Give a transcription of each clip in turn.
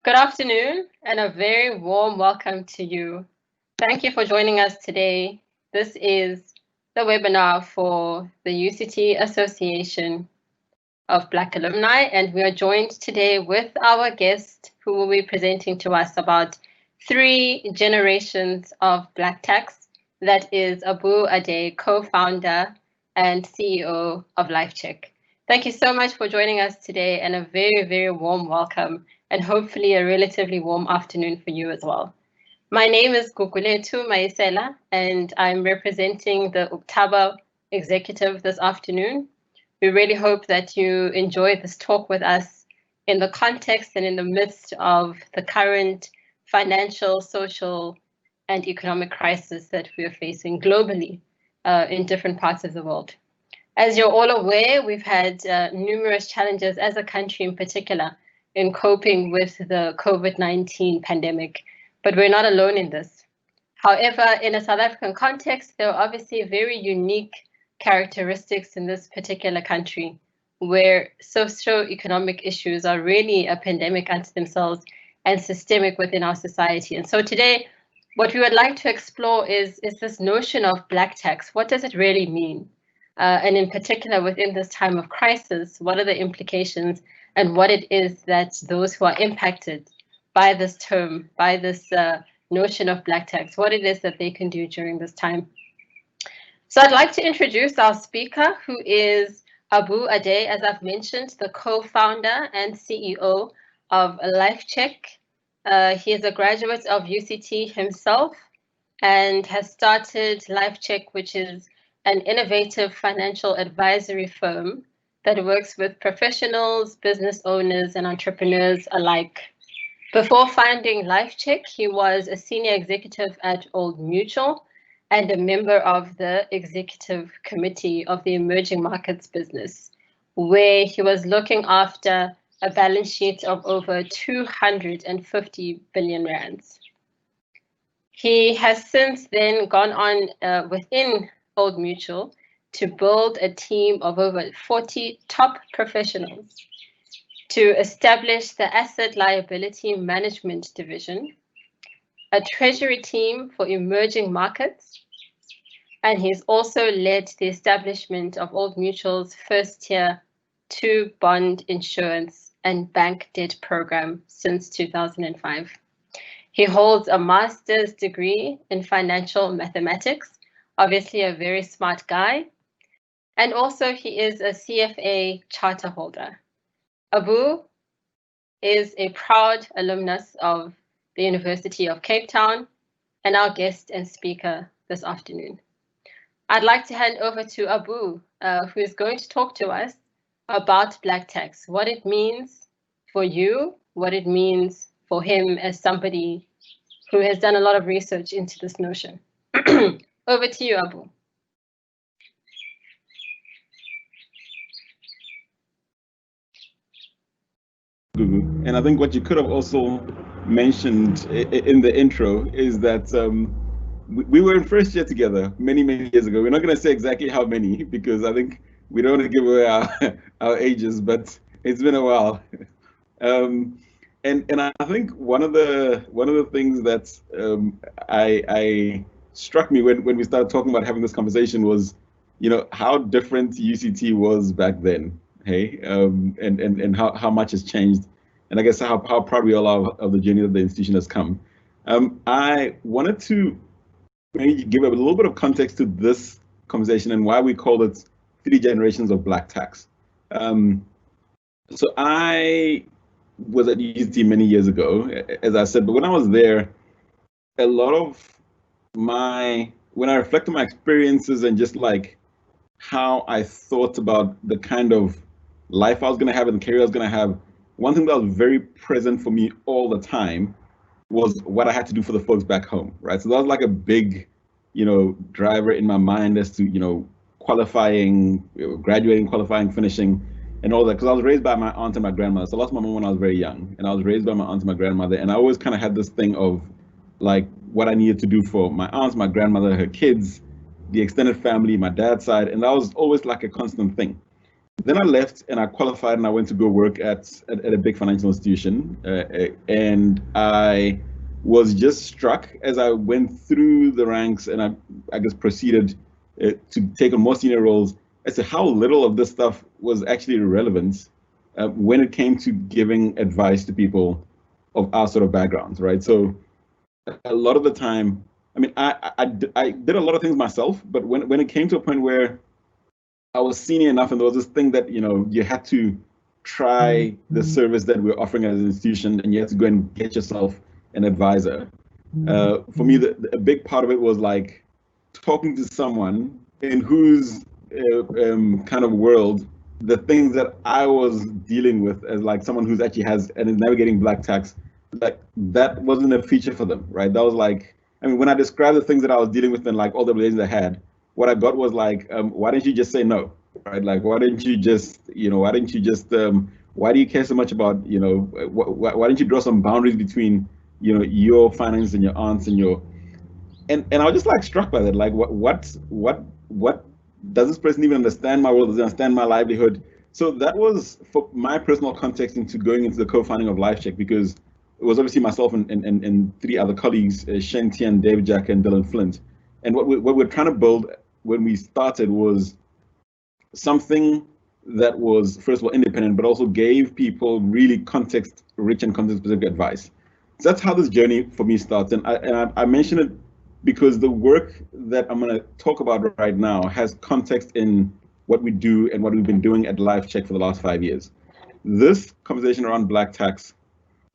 Good afternoon and a very warm welcome to you. Thank you for joining us today. This is the webinar for the UCT Association of Black Alumni, and we are joined today with our guest who will be presenting to us about 3 generations of Black tax. That is Addae, co-founder and CEO of Cheq. Thank you so much for joining us today and a very, very warm welcome and hopefully a relatively warm afternoon for you as well. My name is Guguletu Maisela and I'm representing the UCTABA executive this afternoon. We really hope that you enjoy this talk with us in the context and in the midst of the current financial, social, and economic crisis that we are facing globally in different parts of the world. As you're all aware, we've had numerous challenges as a country in particular in coping with the COVID-19 pandemic, but we're not alone in this. However, in a South African context, there are obviously very unique characteristics in this particular country where socio-economic issues are really a pandemic unto themselves and systemic within our society. And so today, what we would like to explore is this notion of Black tax. What does it really mean? And in particular, within this time of crisis, what are the implications and what it is that those who are impacted by this term, by this notion of Black tax, what it is that they can do during this time. So I'd like to introduce our speaker, who is Addae, as I've mentioned, the co-founder and CEO of Cheq. He is a graduate of UCT himself and has started Cheq, which is an innovative financial advisory firm that works with professionals, business owners, and entrepreneurs alike. Before founding Cheq, he was a senior executive at Old Mutual and a member of the executive committee of the emerging markets business, where he was looking after a balance sheet of over 250 billion rands. He has since then gone on within Old Mutual to build a team of over 40 top professionals to establish the Asset Liability Management Division, a treasury team for emerging markets, and he's also led the establishment of Old Mutual's first tier 2 bond insurance and bank debt program since 2005. He holds a master's degree in financial mathematics, obviously a very smart guy, and also he is a CFA charter holder. Abu is a proud alumnus of the University of Cape Town and our guest and speaker this afternoon. I'd like to hand over to Abu, who is going to talk to us about Black tax, what it means for you, what it means for him as somebody who has done a lot of research into this notion. Over to you, Abu. And I think what you could have also mentioned in the intro is that we were in first year together many years ago. We're not going to say exactly how many because I think we don't want to give away our ages, but it's been a while. And I think one of the things that I struck me when we started talking about having this conversation was, how different UCT was back then. Hey, and how much has changed, and I guess how proud we all are of the journey that the institution has come. I wanted to maybe give a little bit of context to this conversation and why we call it 3 generations of Black tax. So I was at UCT many years ago, as I said, but when I was there, a lot of when I reflect on my experiences and just like how I thought about the kind of life I was going to have and the career I was going to have, one thing that was very present for me all the time was what I had to do for the folks back home, right? So that was like a big, driver in my mind as to, qualifying, graduating, qualifying, finishing, and all that. Because I was raised by my aunt and my grandmother. So I lost my mom when I was very young, and I was raised by my aunt and my grandmother. And I always kind of had this thing of like what I needed to do for my aunt, my grandmother, her kids, the extended family, my dad's side, and that was always like a constant thing. Then I left and I qualified and I went to go work at a big financial institution. And I was just struck as I went through the ranks and I guess proceeded to take on more senior roles as to how little of this stuff was actually relevant when it came to giving advice to people of our sort of backgrounds, right? So a lot of the time, I mean, I did a lot of things myself, but when it came to a point where I was senior enough and there was this thing that, you had to try the service that we're offering as an institution and you had to go and get yourself an advisor. For me, a big part of it was like talking to someone in whose kind of world the things that I was dealing with as like someone who's actually has and is navigating black tax, like that wasn't a feature for them, right? That was like, I mean, when I described the things that I was dealing with and like all the relations I had, what I got was like, why didn't you just say no, right? Like, why didn't you just, why do you care so much about, why didn't you draw some boundaries between, your finance and your aunts and your, and I was just like struck by that. Like, what does this person even understand my world? Does he understand my livelihood? So that was for my personal context into going into the co-founding of LifeCheq, because it was obviously myself and three other colleagues, Shen Tian, Dave Jack, and Dylan Flint. And what we're trying to build when we started was something that was, first of all, independent, but also gave people really context-rich and context-specific advice. So that's how this journey for me starts. And I mention it because the work that I'm going to talk about right now has context in what we do and what we've been doing at LifeCheq for the last 5 years. This conversation around black tax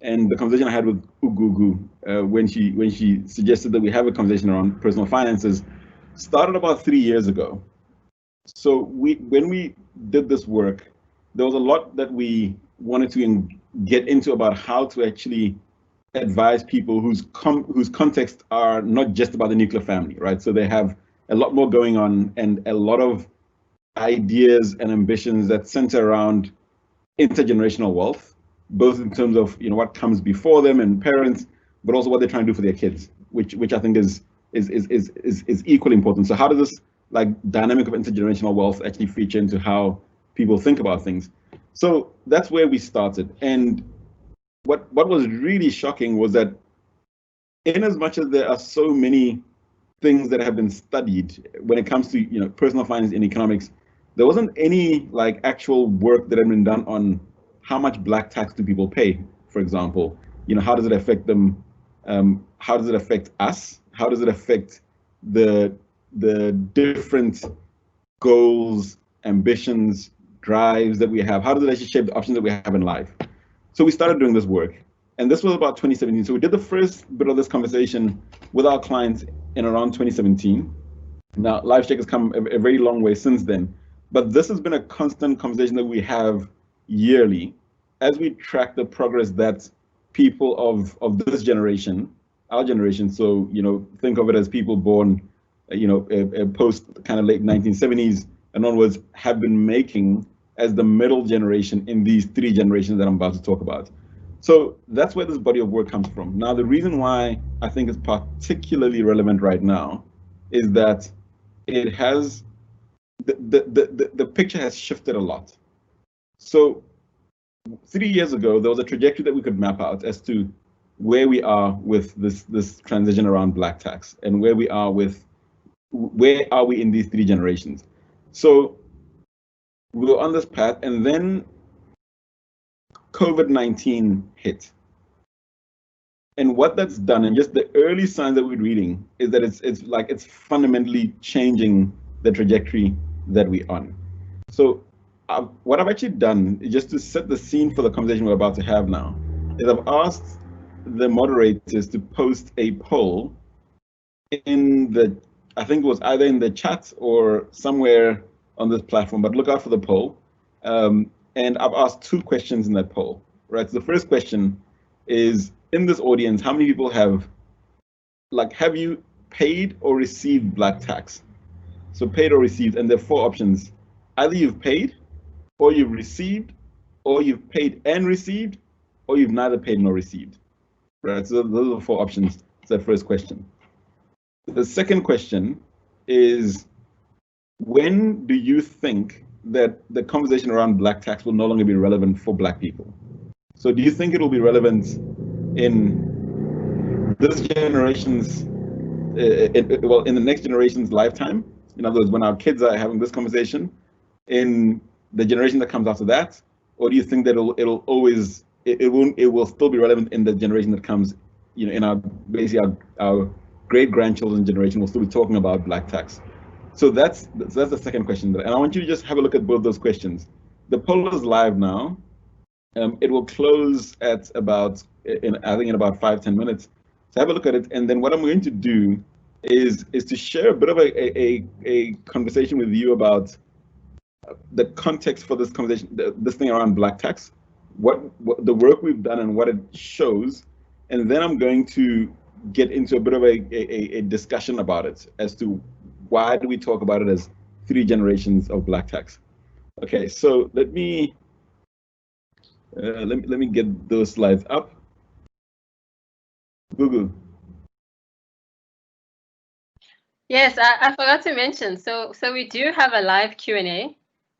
and the conversation I had with Ugugu when she suggested that we have a conversation around personal finances started about 3 years ago. So when we did this work, there was a lot that we wanted to get into about how to actually advise people whose contexts are not just about the nuclear family, right? So they have a lot more going on and a lot of ideas and ambitions that center around intergenerational wealth, both in terms of what comes before them and parents, but also what they're trying to do for their kids, which I think is equally important. So how does this like dynamic of intergenerational wealth actually feature into how people think about things? So that's where we started. And what was really shocking was that in as much as there are so many things that have been studied when it comes to personal finance and economics, there wasn't any like actual work that had been done on how much black tax do people pay, for example. How does it affect them? How does it affect us? How does it affect the different goals, ambitions, drives that we have? How does it actually shape the options that we have in life? So we started doing this work, and this was about 2017. So we did the first bit of this conversation with our clients in around 2017. Now, LifeCheq has come a very long way since then, but this has been a constant conversation that we have yearly as we track the progress that people of this generation, our generation, so think of it as people born post kind of late 1970s and onwards, have been making as the middle generation in these three generations that I'm about to talk about. So that's where this body of work comes from. Now, the reason why I think it's particularly relevant right now is that it has, the picture has shifted a lot. So 3 years ago, there was a trajectory that we could map out as to where we are with this transition around black tax and where we are in these three generations. So we were on this path, and then COVID-19 hit. And what that's done, and just the early signs that we're reading, is that it's fundamentally changing the trajectory that we're on. So what I've actually done, is just to set the scene for the conversation we're about to have now, is I've asked the moderators to post a poll in I think it was either in the chat or somewhere on this platform, but look out for the poll. And I've asked two questions in that poll, right? So the first question is, in this audience, how many people have you paid or received black tax? So paid or received, and there are four options. Either you've paid, or you've received, or you've paid and received, or you've neither paid nor received, right? So those are the four options. It's that first question. The second question is, when do you think that the conversation around black tax will no longer be relevant for black people. So do you think it will be relevant in this generation's, in the next generation's lifetime? In other words, when our kids are having this conversation, in the generation that comes after that, or do you think that it will still be relevant in the generation that comes, in our basically our great grandchildren's generation will still be talking about black tax? So that's the second question, and I want you to just have a look at both those questions. The poll is live now. It will close at about, I think in about 5-10 minutes. So have a look at it, and then what I'm going to do is to share a bit of a conversation with you about the context for this conversation, this thing around black tax, what the work we've done and what it shows, and then I'm going to get into a bit of a discussion about it as to why do we talk about it as 3 generations of black tax. Okay, so let me get those slides up. Google. Yes, I forgot to mention. So we do have a live Q&A,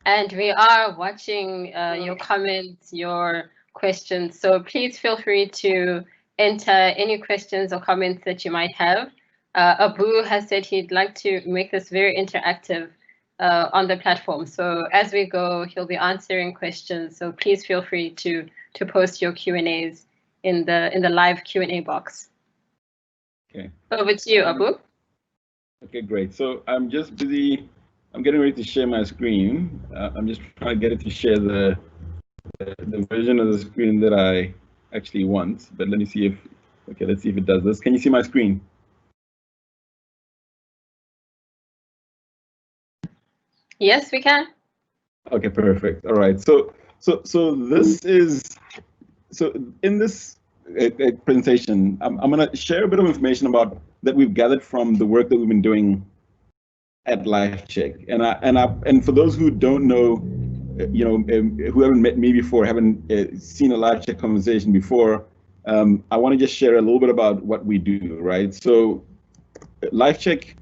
and we are watching your comments, your questions. So please feel free to enter any questions or comments that you might have. Abu has said he'd like to make this very interactive on the platform. So as we go, he'll be answering questions. So please feel free to post your Q&As in the live Q&A box. Okay. Over to you, Abu. Okay, great. So I'm just busy. I'm getting ready to share my screen. I'm just trying to get it to share the version of the screen that I actually want. But let me see if, okay, let's see if it does this. Can you see my screen? Yes, we can. Okay, perfect. All right. So this is, so in this presentation, I'm going to share a bit of information about that we've gathered from the work that we've been doing at LifeCheq. And for those who don't know, who haven't met me before, haven't seen a LifeCheq conversation before, I want to just share a little bit about what we do, right? So LifeCheq,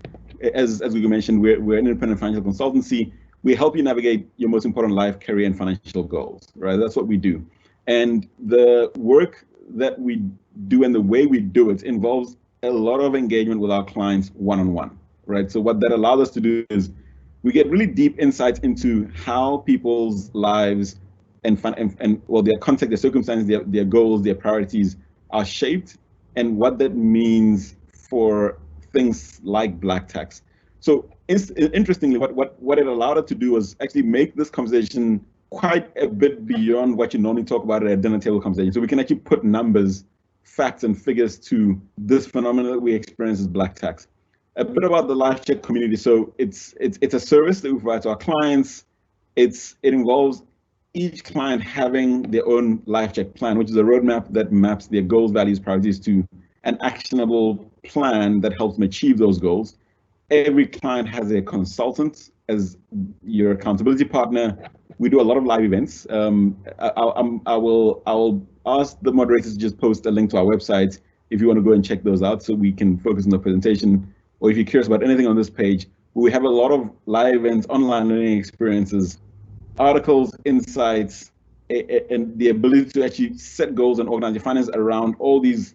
as we mentioned, we're an independent financial consultancy. We help you navigate your most important life, career, and financial goals, right? That's what we do. And the work that we do and the way we do it involves a lot of engagement with our clients one-on-one, right? So what that allows us to do is we get really deep insights into how people's lives and their context, their circumstances, their goals, their priorities are shaped, and what that means for things like black tax. So interestingly, what it allowed us to do was actually make this conversation quite a bit beyond what you normally talk about at a dinner table conversation. So we can actually put numbers, facts, and figures to this phenomenon that we experience as black tax. A bit about the LifeCheq community. So it's a service that we provide to our clients. It involves each client having their own LifeCheq plan, which is a roadmap that maps their goals, values, priorities to an actionable plan that helps them achieve those goals. Every client has a consultant as your accountability partner. We do a lot of live events. I will ask the moderators to just post a link to our website if you want to go and check those out so we can focus on the presentation. Or if you're curious about anything on this page, we have a lot of live events, online learning experiences, articles, insights, and the ability to actually set goals and organize your finances around all these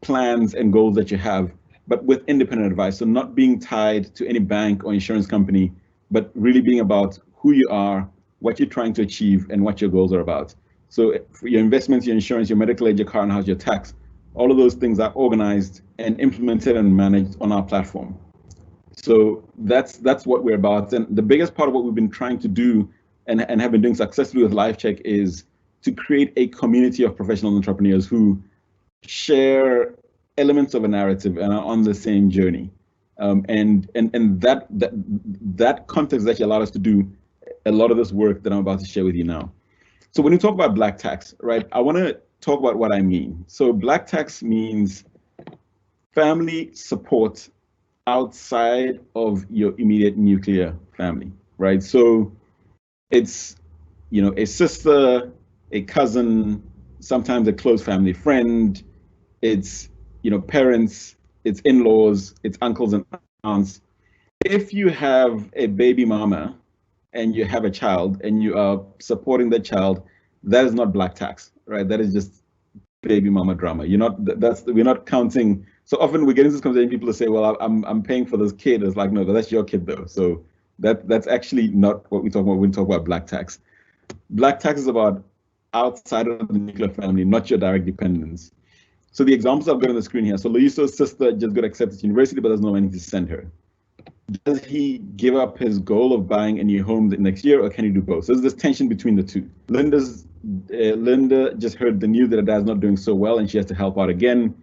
plans and goals that you have, but with independent advice. So not being tied to any bank or insurance company, but really being about who you are, what you're trying to achieve, and what your goals are about. So for your investments, your insurance, your medical aid, your car and house, your tax, all of those things are organized and implemented and managed on our platform. So that's what we're about. And the biggest part of what we've been trying to do and have been doing successfully with LifeCheq is to create a community of professional entrepreneurs who share elements of a narrative and are on the same journey. And that context actually allowed us to do a lot of this work that I'm about to share with you now. So when you talk about black tax, right, I want to talk about what I mean. So black tax means family support outside of your immediate nuclear family, right? So it's, a sister, a cousin, sometimes a close family friend, it's, parents, it's in-laws, it's uncles and aunts. If you have a baby mama and you have a child and you are supporting the child, that is not black tax, right? That is just baby mama drama. We're not counting. So often we get into this conversation, people say, well, I'm paying for this kid. It's like, no, that's your kid though. So that's actually not what we talk about when we talk about black tax. Black tax is about outside of the nuclear family, not your direct dependents. So the examples I've got on the screen here. So Loyiso's sister just got accepted to university, but doesn't know anything to send her. Does he give up his goal of buying a new home next year, or can he do both? So there's this tension between the two. Linda just heard the news that her dad's not doing so well and she has to help out again.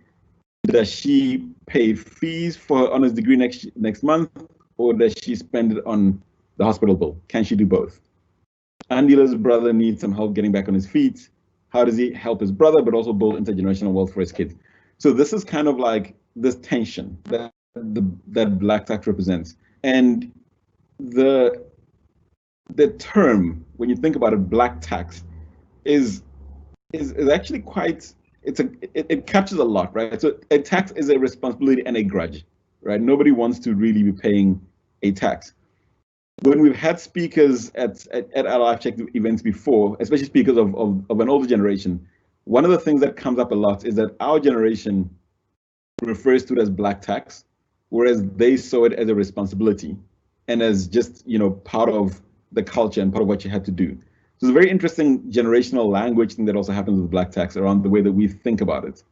Does she pay fees for her honors degree next month, or does she spend it on the hospital bill? Can she do both? Andila's brother needs some help getting back on his feet. How does he help his brother, but also build intergenerational wealth for his kids? So this is kind of like this tension that black tax represents. And the term, when you think about it, black tax, is actually quite, it captures a lot, right? So a tax is a responsibility and a grudge, right? Nobody wants to really be paying a tax. When we've had speakers at our Life Check events before, especially speakers of an older generation, one of the things that comes up a lot is that our generation refers to it as black tax, whereas they saw it as a responsibility and as just, part of the culture and part of what you had to do. So it's a very interesting generational language thing that also happens with black tax around the way that we think about it.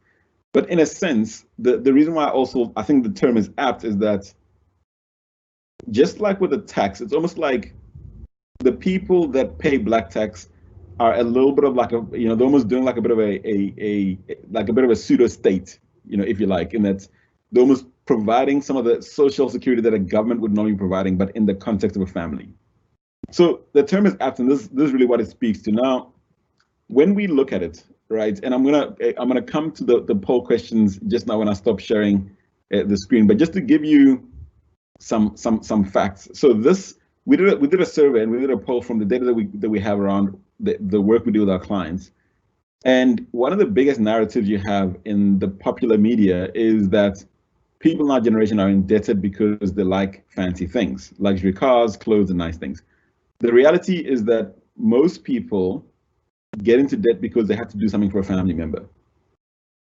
But in a sense, the reason why I think the term is apt is that just like with the tax, it's almost like the people that pay black tax are a little bit of like they're almost doing like a bit of a pseudo state, if you like, in that they're almost providing some of the social security that a government would normally be providing, but in the context of a family. So the term is apt, and this is really what it speaks to. Now, when we look at it, right, and I'm gonna come to the poll questions just now when I stop sharing the screen, but just to give you some facts. So we did a survey and we did a poll from the data that we have around the work we do with our clients. And one of the biggest narratives you have in the popular media is that people in our generation are indebted because they like fancy things, luxury cars, clothes, and nice things. The reality is that most people get into debt because they have to do something for a family member.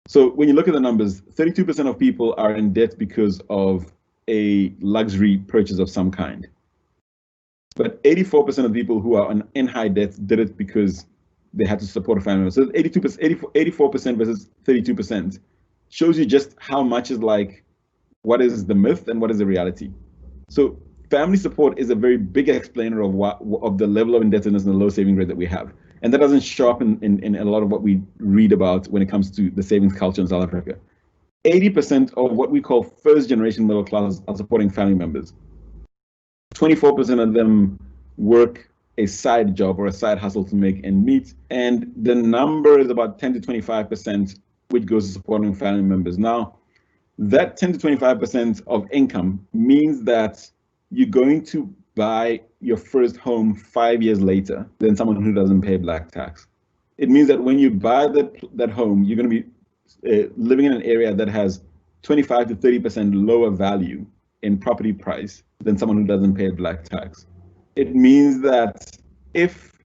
So when you look at the numbers, 32% of people are in debt because of a luxury purchase of some kind. But 84% of people who are in high debt did it because they had to support a family member. So 84% versus 32% shows you just how much is like, what is the myth and what is the reality. So family support is a very big explainer of the level of indebtedness and the low saving rate that we have. And that doesn't show up in a lot of what we read about when it comes to the savings culture in South Africa. 80% of what we call first generation middle class are supporting family members. 24% of them work a side job or a side hustle to make ends meet. And the number is about 10 to 25%, which goes to supporting family members. Now, that 10 to 25% of income means that you're going to buy your first home 5 years later than someone who doesn't pay black tax. It means that when you buy that home, you're going to be living in an area that has 25 to 30% lower value in property price than someone who doesn't pay black tax. It means that if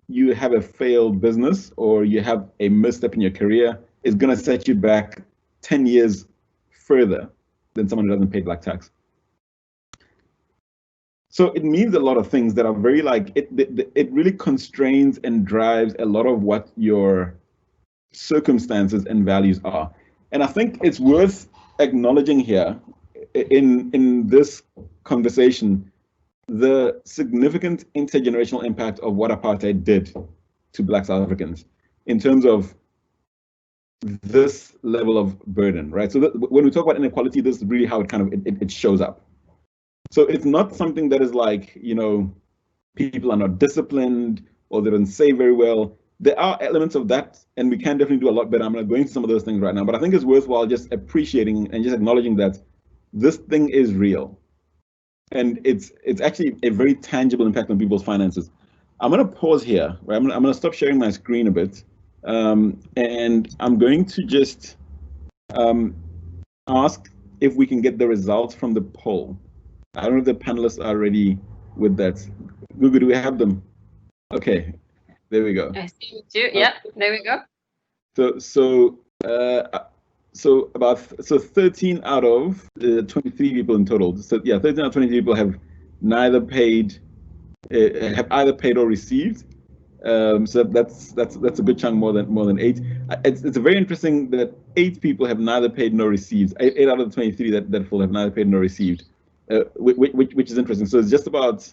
you have a failed business or you have a misstep in your career, it's going to set you back 10 years further than someone who doesn't pay black tax. So it means a lot of things that are very like, it really constrains and drives a lot of what your circumstances and values are. And I think it's worth acknowledging here in this conversation, the significant intergenerational impact of what apartheid did to Black South Africans in terms of this level of burden, right? So when we talk about inequality, this is really how it kind of, it shows up. So it's not something that is like, people are not disciplined or they don't save very well. There are elements of that, and we can definitely do a lot better. I'm not going into some of those things right now, but I think it's worthwhile just appreciating and just acknowledging that this thing is real. And it's actually a very tangible impact on people's finances. I'm going to pause here, right? I'm going to stop sharing my screen a bit. And I'm going to just ask if we can get the results from the poll. I don't know if the panelists are ready with that. Google, do we have them? Okay, there we go. I see you too. Yeah, there we go. So about 13 out of 23 people in total. So yeah, 13 out of 23 people have neither paid, have either paid or received. So that's a good chunk, more than 8. It's very interesting that 8 people have neither paid nor received. 8 out of the 23 that full have neither paid nor received, which is interesting. So it's just about,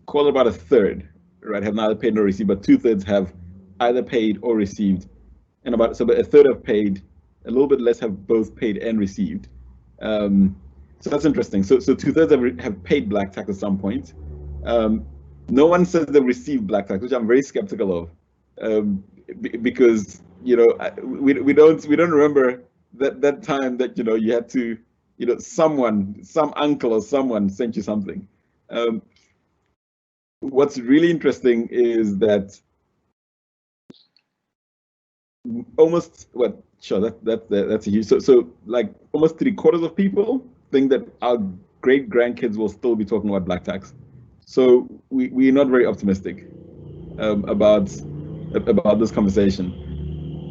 call it about a third, right, have neither paid nor received, but 2/3 have either paid or received, and about a third have paid. A little bit less have both paid and received. So that's interesting. So 2/3 have paid black tax at some point. No one says they received black tax, which I'm very skeptical of, because we don't remember that time that you had to, some uncle or someone sent you something. What's really interesting is that almost that's a huge, so like almost 3/4 of people think that our great grandkids will still be talking about black tax. So we're not very optimistic about this conversation.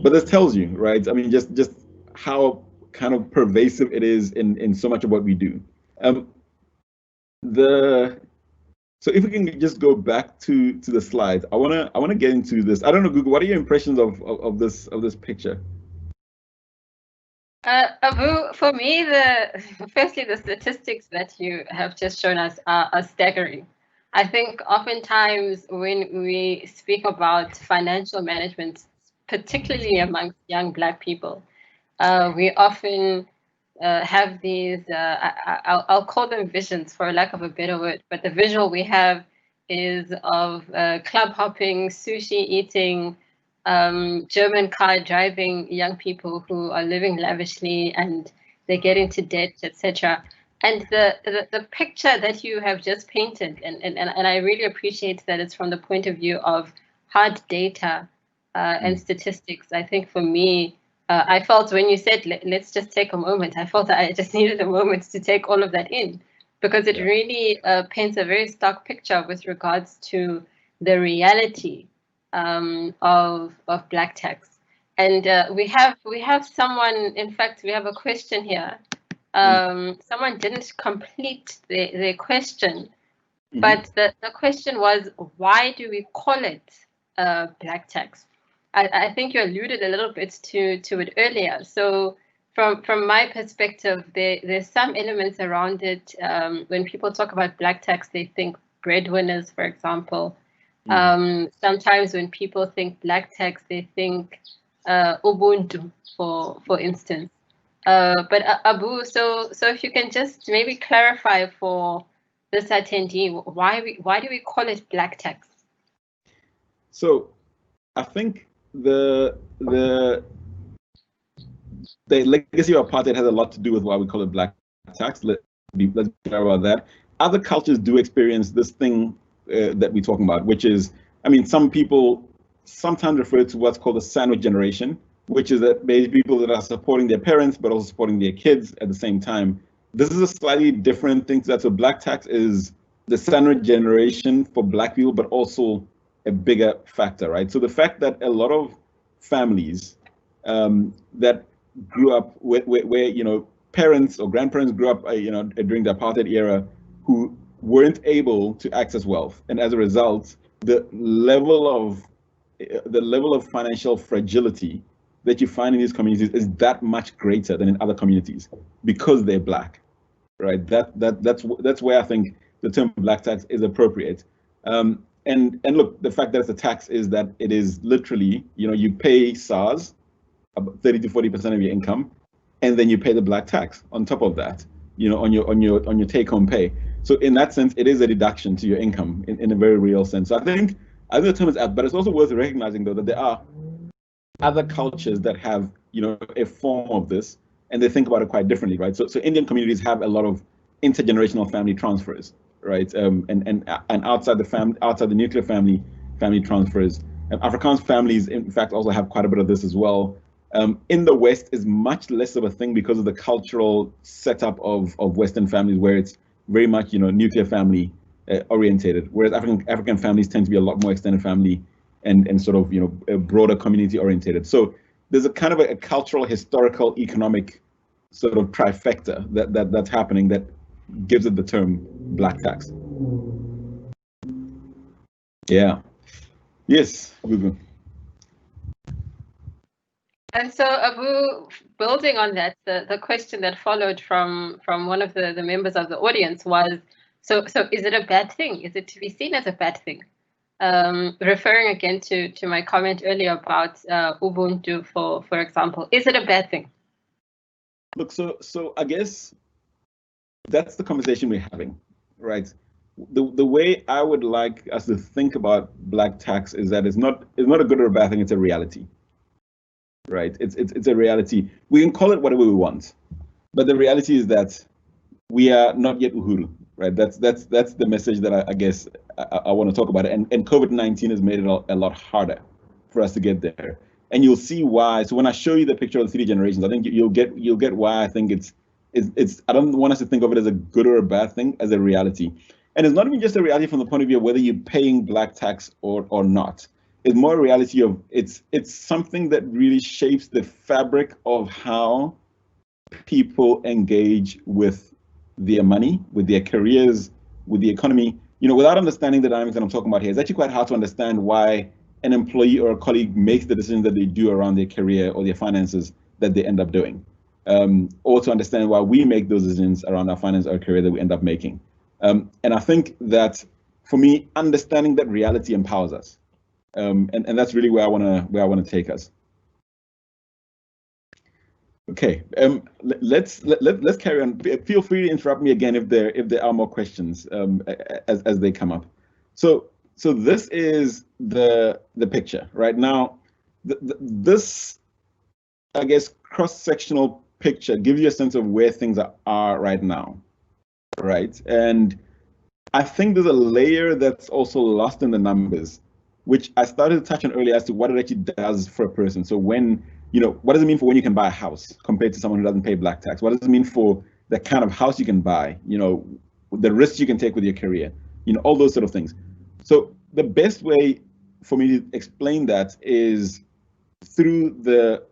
But this tells you, right? I mean, just how kind of pervasive it is in so much of what we do. So if we can just go back to the slides, I wanna get into this. I don't know, Google, what are your impressions of this picture? Abu, for me, firstly, the statistics that you have just shown us are staggering. I think oftentimes when we speak about financial management, particularly amongst young Black people, we often have these, I'll call them visions for lack of a better word, but the visual we have is of club hopping, sushi eating, German car driving young people who are living lavishly and they get into debt, etc. And the picture that you have just painted, and I really appreciate that it's from the point of view of hard data and statistics. I think for me, I felt when you said, let's just take a moment, I felt that I just needed a moment to take all of that in, because it really paints a very stark picture with regards to the reality of black tax. And we have someone, in fact, we have a question here. Someone didn't complete their question, but the question was, why do we call it black tax? I think you alluded a little bit to it earlier. So from my perspective, there's some elements around it. When people talk about black tax, they think breadwinners, for example. Sometimes when people think black tax, they think Ubuntu, for instance. But Abu, so if you can just maybe clarify for this attendee, why do we call it black tax? So I think the legacy of apartheid has a lot to do with why we call it black tax. Let's be clear about that. Other cultures do experience this thing that we're talking about, which is, I mean, some people sometimes refer to what's called the sandwich generation, which is that basically people that are supporting their parents but also supporting their kids at the same time. This is a slightly different thing to that. So black tax is the sandwich generation for Black people, but also a bigger factor, right? So the fact that a lot of families that grew up where parents or grandparents grew up during the apartheid era, who weren't able to access wealth, and as a result, the level of financial fragility that you find in these communities is that much greater than in other communities because they're Black, right? That's where I think the term black tax is appropriate. And look, the fact that it's a tax is that it is literally, you pay SARS about 30 to 40% of your income, and then you pay the black tax on top of that, on your take-home pay. So in that sense, it is a deduction to your income in a very real sense. So I think the term is apt, but it's also worth recognizing though that there are other cultures that have a form of this, and they think about it quite differently, right? So Indian communities have a lot of intergenerational family transfers, right? And outside the nuclear family transfers. Afrikaans families, in fact, also have quite a bit of this as well. In the West is much less of a thing because of the cultural setup of Western families, where it's very much nuclear family orientated, whereas African families tend to be a lot more extended family and sort of, broader community orientated. So there's a kind of a cultural, historical, economic sort of trifecta that's happening that gives it the term black tax. Yeah. Yes, Gugu. And so, Abu, building on that, the question that followed from one of the members of the audience was, so is it a bad thing? Is it to be seen as a bad thing? Referring again to my comment earlier about Ubuntu, for example, is it a bad thing? Look, so I guess that's the conversation we're having, right? The way I would like us to think about black tax is that it's not a good or a bad thing. It's a reality, right? It's a reality. We can call it whatever we want, but the reality is that we are not yet Uhuru, right? That's the message that I guess I want to talk about it. And COVID-19 has made it a lot harder for us to get there. And you'll see why. So when I show you the picture of the 3 generations, I think you'll get why I think it's I don't want us to think of it as a good or a bad thing, as a reality. And it's not even just a reality from the point of view of whether you're paying black tax or not. It's more a reality of it's something that really shapes the fabric of how people engage with their money, with their careers, with the economy. Without understanding the dynamics that I'm talking about here, it's actually quite hard to understand why an employee or a colleague makes the decisions that they do around their career or their finances that they end up doing, or to understand why we make those decisions around our finance or career that we end up making. And I think that, for me, understanding that reality empowers us, and that's really where I want to take us. Okay, let's carry on. Feel free to interrupt me again if there are more questions as they come up. So this is the picture right now. This, I guess, cross-sectional picture gives you a sense of where things are right now, right? And I think there's a layer that's also lost in the numbers, which I started to touch on earlier as to what it actually does for a person. So when, what does it mean for when you can buy a house compared to someone who doesn't pay black tax? What does it mean for the kind of house you can buy, the risks you can take with your career, all those sort of things. So the best way for me to explain that is through the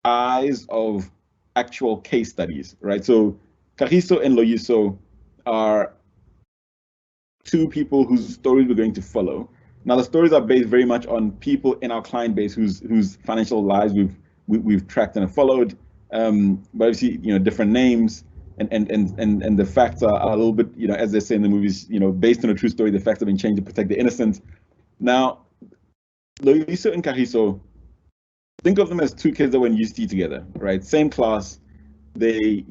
eyes of actual case studies, right? So Kagiso and Loyiso are 2 people whose stories we're going to follow. Now, the stories are based very much on people in our client base whose financial lives we've tracked and followed. But obviously, different names and the facts are a little bit, as they say in the movies, based on a true story, the facts have been changed to protect the innocent. Now, Loyiso and Kagiso, think of them as 2 kids that were in UCT together, right? Same class. They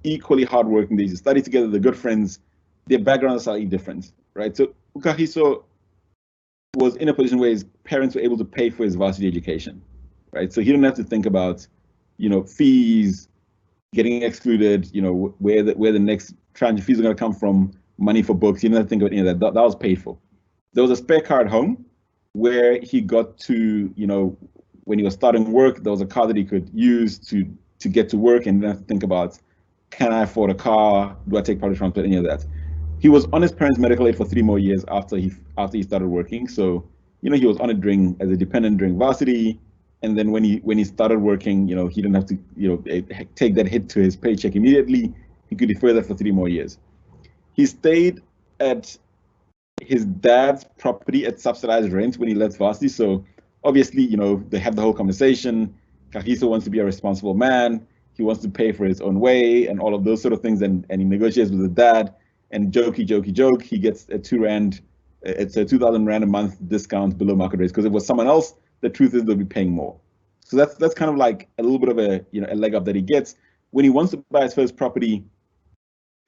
equally hardworking. They used to study together. They're good friends. Their backgrounds are slightly different, right? So Kagiso was in a position where his parents were able to pay for his varsity education, right? So he didn't have to think about, fees, getting excluded, where the next tranche of fees are going to come from, money for books. He didn't have to think about any of that. That was paid for. There was a spare car at home where he got to, when he was starting work, there was a car that he could use to get to work, and didn't have to think about, can I afford a car? Do I take public transport? Any of that. He was on his parents' medical aid for 3 more years after he started working. So, he was on it as a dependent during varsity, and then when he started working, he didn't have to take that hit to his paycheck immediately. He could defer that for 3 more years. He stayed at his dad's property at subsidized rent when he left varsity. So obviously, they have the whole conversation. Kagiso wants to be a responsible man. He wants to pay for his own way and all of those sort of things. And he negotiates with his dad. And joke, he gets a 2 rand, it's a 2,000 rand a month discount below market rates. Because if it was someone else, the truth is they'll be paying more. So that's kind of like a little bit of a leg up that he gets. When he wants to buy his first property,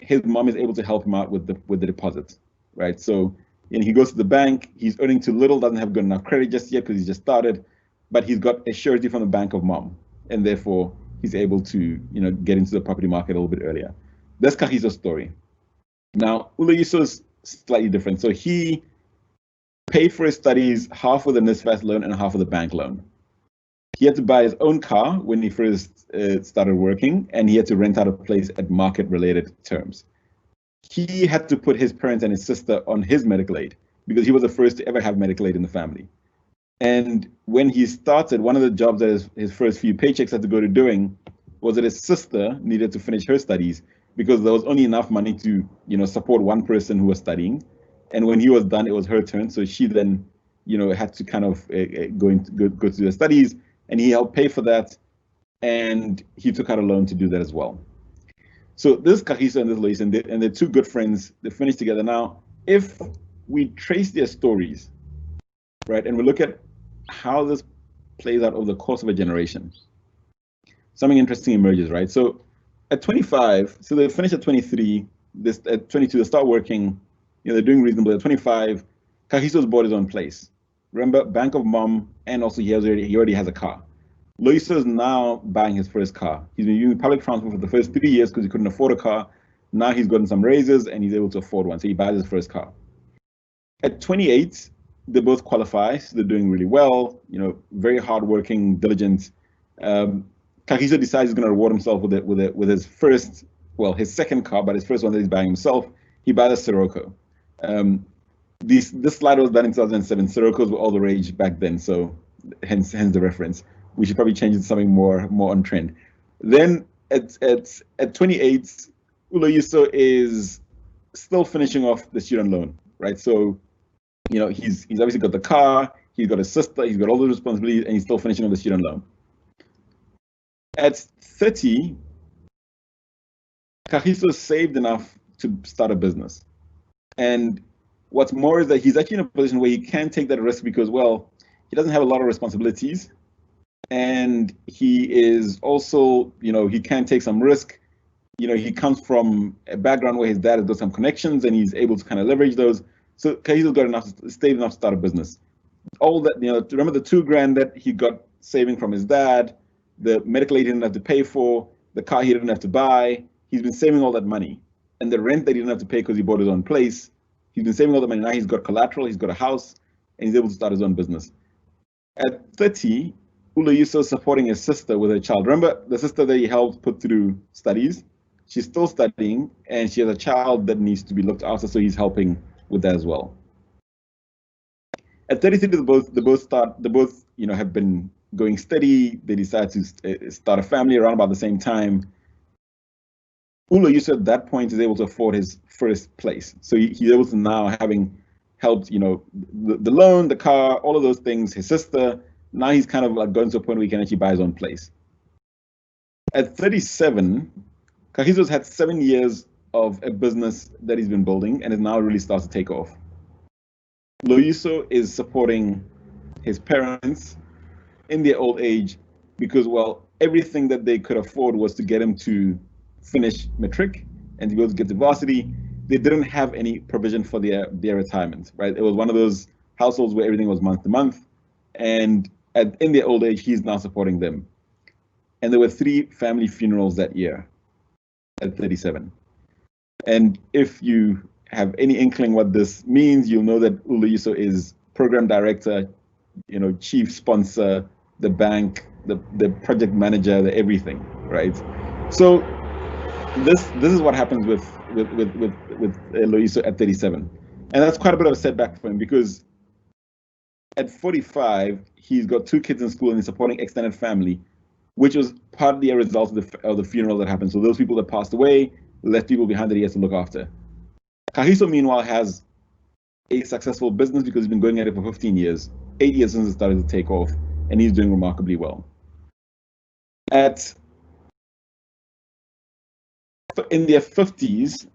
his mom is able to help him out with the deposits, right? So he goes to the bank. He's earning too little, doesn't have good enough credit just yet because he's just started, but he's got a surety from the bank of mom, and therefore he's able to get into the property market a little bit earlier. That's Kagiso's story. Now, Loyiso's slightly different. So he paid for his studies, half with a NSFAS loan and half with a bank loan. He had to buy his own car when he first started working, and he had to rent out a place at market-related terms. he had to put his parents and his sister on his medical aid because he was the first to ever have medical aid in the family. And when he started, one of the jobs that his first few paychecks had to go to doing was that his sister needed to finish her studies because there was only enough money to, support one person who was studying. And when he was done, it was her turn. So she then, had to kind of go to the studies, and he helped pay for that. And he took out a loan to do that as well. So this Kagiso and this Loyiso, and they're two good friends. They finished together. Now, if we trace their stories, right, and we look at how this plays out over the course of a generation, something interesting emerges, right? So at 25, so they finish at 23, at 22, they start working, they're doing reasonable. At 25, Kagiso's bought his own place. Remember, Bank of Mom, and also he already has a car. Loyiso is now buying his first car. He's been using public transport for the first 3 years because he couldn't afford a car. Now he's gotten some raises and he's able to afford one, so he buys his first car. At 28, they both qualify, so they're doing really well, very hardworking, diligent. Kagiso decides he's going to reward himself with his first, his second car, but his first one that he's buying himself. He buys a Sirocco. This slide was done in 2007. Siroccos were all the rage back then, so hence the reference. We should probably change it to something more on trend. Then at 28, Loyiso is still finishing off the student loan, right? So, he's obviously got the car, he's got a sister, he's got all the responsibilities, and he's still finishing off the student loan. At 30, Kagiso saved enough to start a business. And what's more is that he's actually in a position where he can take that risk because, he doesn't have a lot of responsibilities. And he is also, he can take some risk. He comes from a background where his dad has got some connections and he's able to kind of leverage those. So Kagiso's got stayed enough to start a business. All that, remember the $2,000 that he got saving from his dad, the medical aid he didn't have to pay for, the car he didn't have to buy. He's been saving all that money. And the rent that he didn't have to pay because he bought his own place. He's been saving all the money. Now he's got collateral, he's got a house, and he's able to start his own business. At 30, Loyiso is supporting his sister with her child. Remember the sister that he helped put through studies? She's still studying, and she has a child that needs to be looked after, so he's helping with that as well. At 33, they both have been going steady. They decide to start a family around about the same time. Loyiso at that point is able to afford his first place. So he's able to now, having helped, the loan, the car, all of those things, his sister, now he's kind of like going to a point where he can actually buy his own place. At 37, Kagiso's had 7 years of a business that he's been building and it now really starts to take off. Loyiso is supporting his parents in their old age because, everything that they could afford was to get him to finish matric and to be able to get to varsity. They didn't have any provision for their retirement, right? It was one of those households where everything was month to month. And in their old age, he's now supporting them. And there were 3 family funerals that year at 37. And if you have any inkling what this means, you'll know that Loyiso is program director, chief sponsor, the bank, the project manager, the everything, right? So this is what happens with Loyiso at 37. And that's quite a bit of a setback for him because at 45, he's got 2 kids in school and he's supporting extended family, which was partly a result of the funeral that happened. So those people that passed away left people behind that he has to look after. Kagiso, meanwhile, has a successful business because he's been going at it for 15 years, 8 years since it started to take off, and he's doing remarkably well. In their 50s,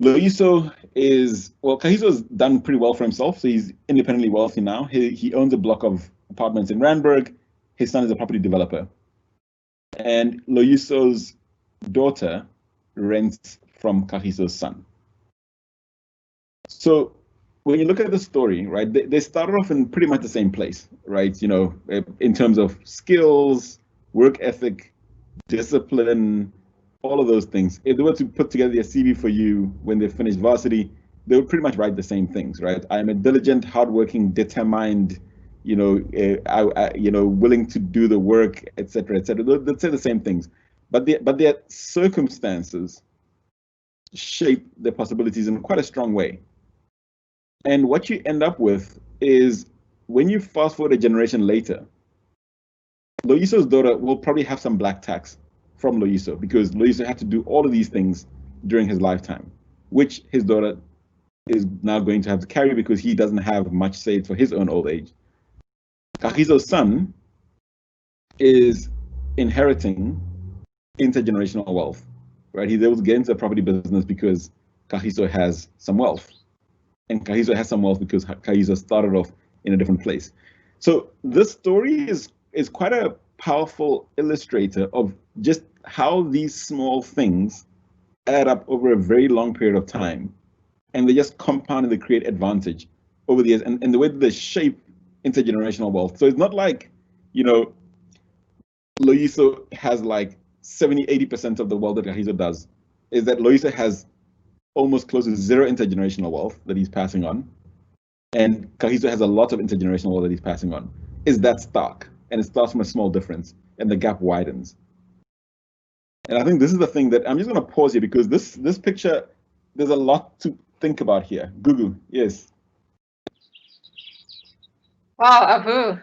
Kagiso has done pretty well for himself, so he's independently wealthy now. He owns a block of apartments in Randburg. His son is a property developer. And Loyiso's daughter rents from Kagiso's son. So when you look at the story, right, they started off in pretty much the same place, right? In terms of skills, work ethic, discipline, all of those things. If they were to put together a CV for you when they finished varsity, they would pretty much write the same things, right? I am a diligent, hardworking, determined, willing to do the work, etc., etc. They'd say the same things, but their circumstances shape their possibilities in quite a strong way. And what you end up with is, when you fast forward a generation later, Loyiso's daughter will probably have some black tax from Loyiso, because Loyiso had to do all of these things during his lifetime, which his daughter is now going to have to carry because he doesn't have much saved for his own old age. Kagiso's son is inheriting intergenerational wealth, right? He's able to get into the property business because Kagiso has some wealth. And Kagiso has some wealth because Kagiso started off in a different place. So this story is quite a powerful illustrator of just how these small things add up over a very long period of time. And they just compound and they create advantage over the years, and the way that they shape intergenerational wealth. So it's not like, Loyiso has like 70-80% of the wealth that Kagiso does. Is that Loyiso has almost close to zero intergenerational wealth that he's passing on, and Kagiso has a lot of intergenerational wealth that he's passing on. Is that stark? And it starts from a small difference, and the gap widens. And I think this is the thing that I'm just going to pause here, because this picture, there's a lot to think about here. Gugu, yes. Wow, Abu.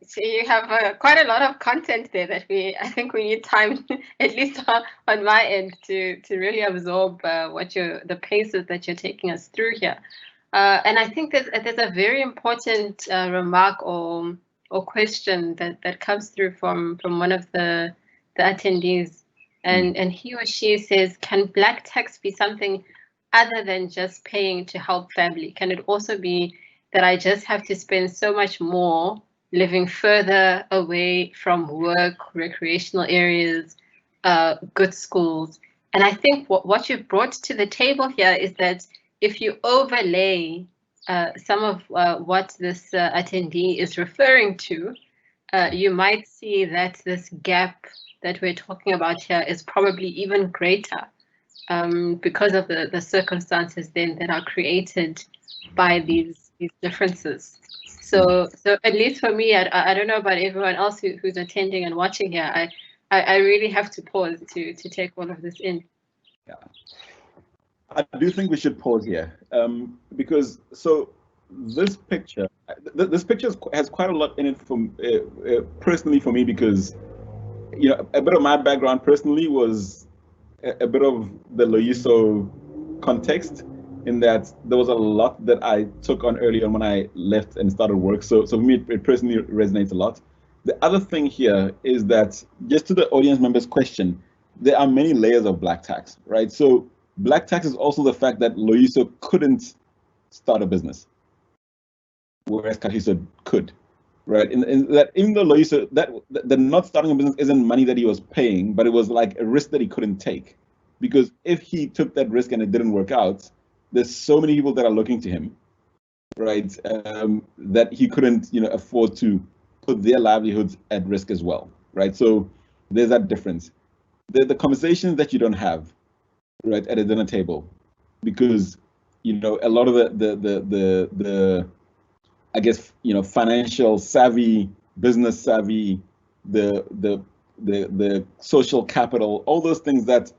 So you have quite a lot of content there that I think we need time, at least on my end, to really absorb the paces that you're taking us through here. And I think there's a very important remark or question that comes through from one of the attendees, and he or she says, can black tax be something other than just paying to help family? Can it also be that I just have to spend so much more living further away from work, recreational areas, good schools? And I think what you've brought to the table here is that if you overlay some of what this attendee is referring to, you might see that this gap that we're talking about here is probably even greater because of the circumstances then that are created by these differences. So at least for me, I don't know about everyone else who's attending and watching here, I really have to pause to take all of this in. Yeah, I do think we should pause here because this picture has quite a lot in it from personally for me, because a bit of my background personally was a bit of the Loyiso context, in that there was a lot that I took on early on when I left and started work. So for me, it personally resonates a lot. The other thing here is that, just to the audience members' question, there are many layers of black tax, right? So black tax is also the fact that Loyiso couldn't start a business, whereas Kagiso could, right? In that, even though Loyiso, the not starting a business isn't money that he was paying, but it was like a risk that he couldn't take. Because if he took that risk and it didn't work out, there's so many people that are looking to him, right? That he couldn't, afford to put their livelihoods at risk as well, right? So there's that difference. The conversations that you don't have, right, at a dinner table, because a lot of the I guess financial savvy, business savvy, the social capital, all those things that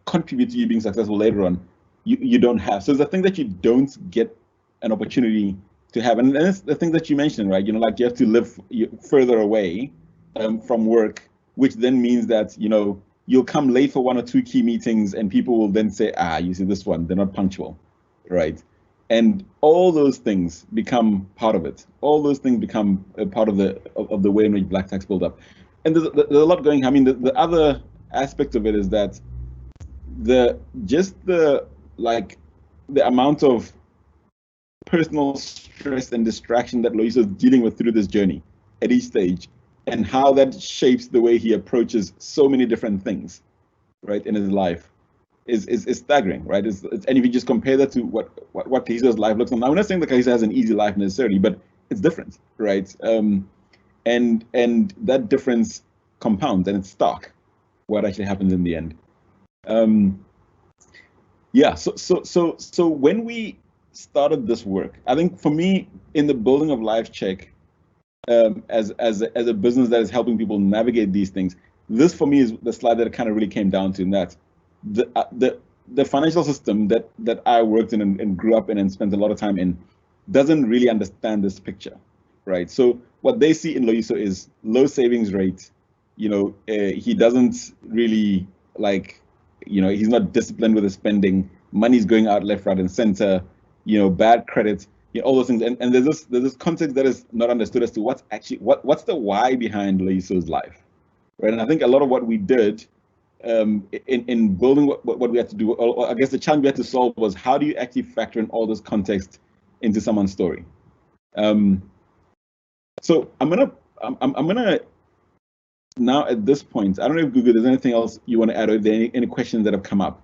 contribute to you being successful later on, you don't have. So it's the thing that you don't get an opportunity to have, and it's the thing that you mentioned, right? Like you have to live further away from work, which then means that you'll come late for one or two key meetings, and people will then say, you see this one, they're not punctual, right? And all those things become part of it. All those things become a part of the way in which black tax build up. And there's a lot going. I mean, the other aspect of it is that the amount of personal stress and distraction that Loyiso is dealing with through this journey at each stage, and how that shapes the way he approaches so many different things, right, in his life, is staggering, right? And if you just compare that to what Kagiso's life looks like, I'm not saying that Kagiso has an easy life necessarily, but it's different, right? And that difference compounds, and it's stark what actually happens in the end. Yeah. So when we started this work, I think for me, in the building of Cheq, as a business that is helping people navigate these things, this for me is the slide that it kind of really came down to, in that the financial system that I worked in and grew up in and spent a lot of time in doesn't really understand this picture, right? So what they see in Loyiso is low savings rate. He doesn't really like, he's not disciplined with his spending. Money's going out left, right, and center. Bad credit. All those things. And there's this context that is not understood as to what's the why behind Loyiso's life, right? And I think a lot of what we did in building what we had to do, or I guess the challenge we had to solve was, how do you actually factor in all this context into someone's story? So I'm gonna now, at this point, I don't know if Google, there's anything else you want to add, or if there are any questions that have come up.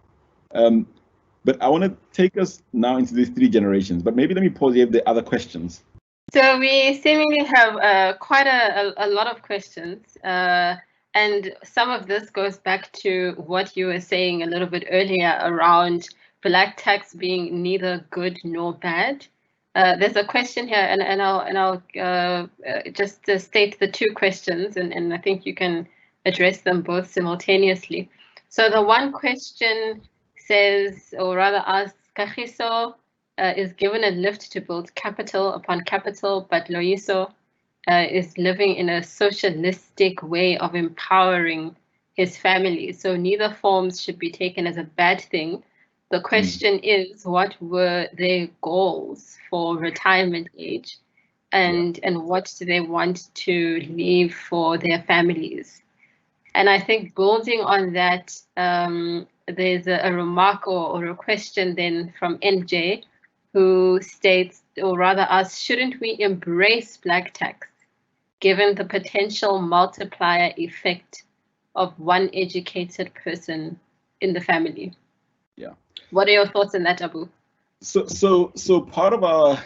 But I want to take us now into these three generations. But maybe let me pause here if there are other questions. So we seemingly have quite a lot of questions. And some of this goes back to what you were saying a little bit earlier around Black tax being neither good nor bad. There's a question here, and I'll just state the two questions, and I think you can address them both simultaneously. So the one question says, or rather asks, Kagiso is given a lift to build capital upon capital, but Loyiso is living in a socialistic way of empowering his family. So neither forms should be taken as a bad thing. The question is, what were their goals for retirement age, and what do they want to leave for their families? And I think building on that, there's a remark or a question then from NJ, who states, or rather asks, shouldn't we embrace Black tax, given the potential multiplier effect of one educated person in the family? Yeah. What are your thoughts on that, Abu? So part of our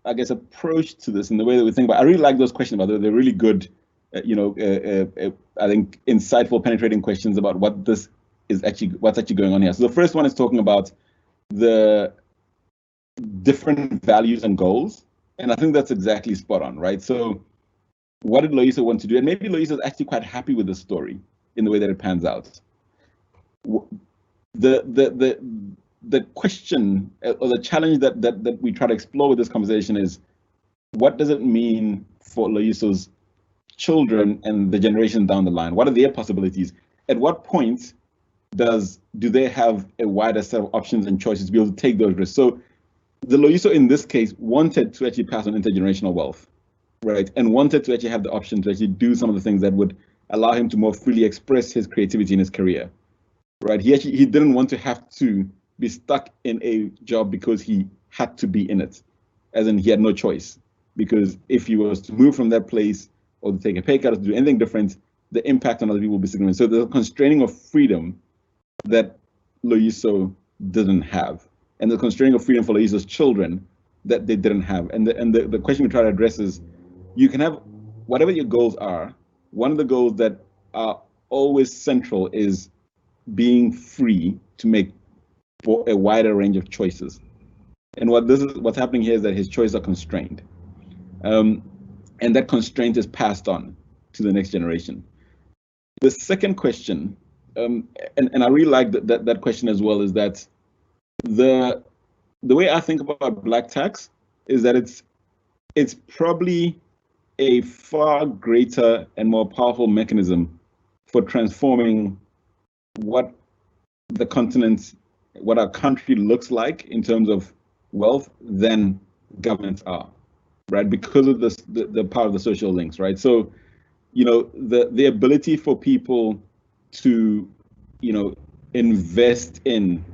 I guess approach to this, and the way that we think about, I really like those questions. About they're really good, I think insightful, penetrating questions about what's actually going on here. So the first one is talking about the different values and goals, and I think that's exactly spot on, right? So what did Loyiso want to do? And maybe Loyiso is actually quite happy with the story in the way that it pans out. The question or the challenge that we try to explore with this conversation is, what does it mean for Loyiso's children and the generation down the line? What are their possibilities? At what point do they have a wider set of options and choices to be able to take those risks? So the Loyiso in this case wanted to actually pass on intergenerational wealth, right? And wanted to actually have the option to actually do some of the things that would allow him to more freely express his creativity in his career, right? He didn't want to have to be stuck in a job because he had to be in it, as in he had no choice. Because if he was to move from that place or to take a pay cut or to do anything different, the impact on other people will be significant. So there's a constraining of freedom that Loyiso didn't have, and the constraining of freedom for Loyiso's children that they didn't have. And the question we try to address is, you can have whatever your goals are. One of the goals that are always central is being free to make a wider range of choices. And what's happening here is that his choices are constrained, and that constraint is passed on to the next generation. The second question, and I really like that question as well, is that the way I think about Black tax is that it's probably a far greater and more powerful mechanism for transforming what the continent, what our country looks like in terms of wealth than governments are, right? Because of the power of the social links, right? So, the ability for people to, invest in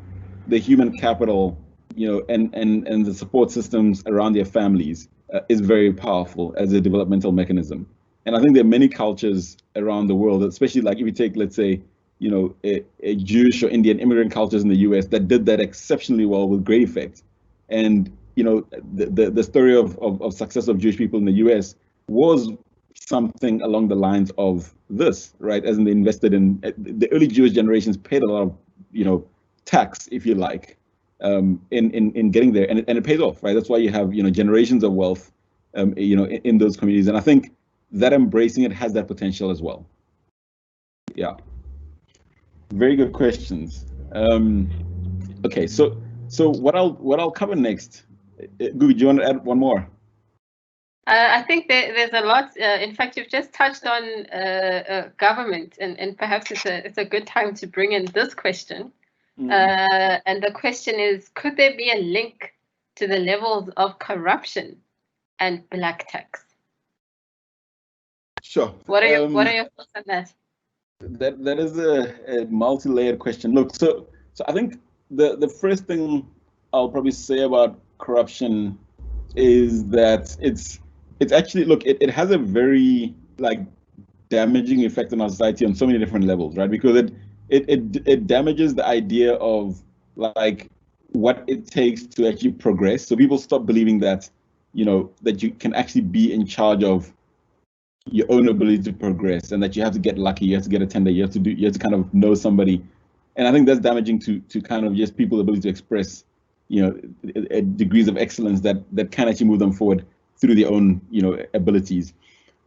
the human capital, and the support systems around their families is very powerful as a developmental mechanism. And I think there are many cultures around the world, especially like if you take, let's say, a Jewish or Indian immigrant cultures in the US that did that exceptionally well with great effect. And, the story of success of Jewish people in the US was something along the lines of this, right? As in they invested in, the early Jewish generations paid a lot of, tax, if you like, in getting there, and it pays off, right? That's why you have, generations of wealth, in those communities. And I think that embracing it has that potential as well. Yeah. Very good questions. Okay, so what I'll cover next. Gugu, do you want to add one more? I think there's a lot. In fact, you've just touched on government, and perhaps it's a good time to bring in this question. And the question is, could there be a link to the levels of corruption and black tax? Sure. What are your thoughts on that? That is a multi-layered question. Look, so I think the first thing I'll probably say about corruption is that it's actually, look, it has a very like damaging effect on our society on so many different levels, right? Because it damages the idea of like what it takes to actually progress. So people stop believing that, that you can actually be in charge of your own ability to progress, and that you have to get lucky, you have to get a tender, you have to kind of know somebody. And I think that's damaging to kind of just people's ability to express, degrees of excellence that can actually move them forward through their own, abilities.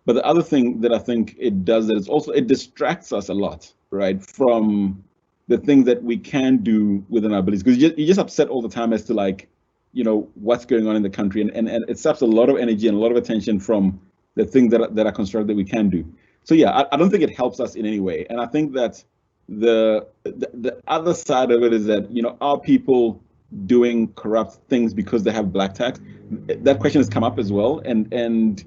But the other thing that I think it does is also it distracts us a lot, right, from the things that we can do within our abilities. Because you're just upset all the time as to like, what's going on in the country, and it saps a lot of energy and a lot of attention from the things that are constructed that we can do. So yeah, I don't think it helps us in any way. And I think that the other side of it is that, are people doing corrupt things because they have black tax? That question has come up as well, and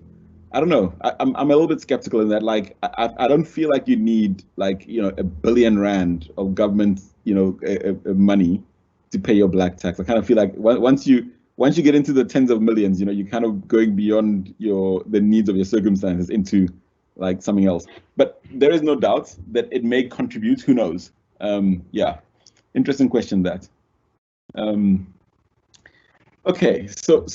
I don't know. I'm a little bit skeptical in that. Like, I don't feel like you need like R1 billion of government money to pay your black tax. I kind of feel like once you get into the tens of millions, you're kind of going beyond the needs of your circumstances into like something else. But there is no doubt that it may contribute. Who knows? Yeah, interesting question that. Okay, so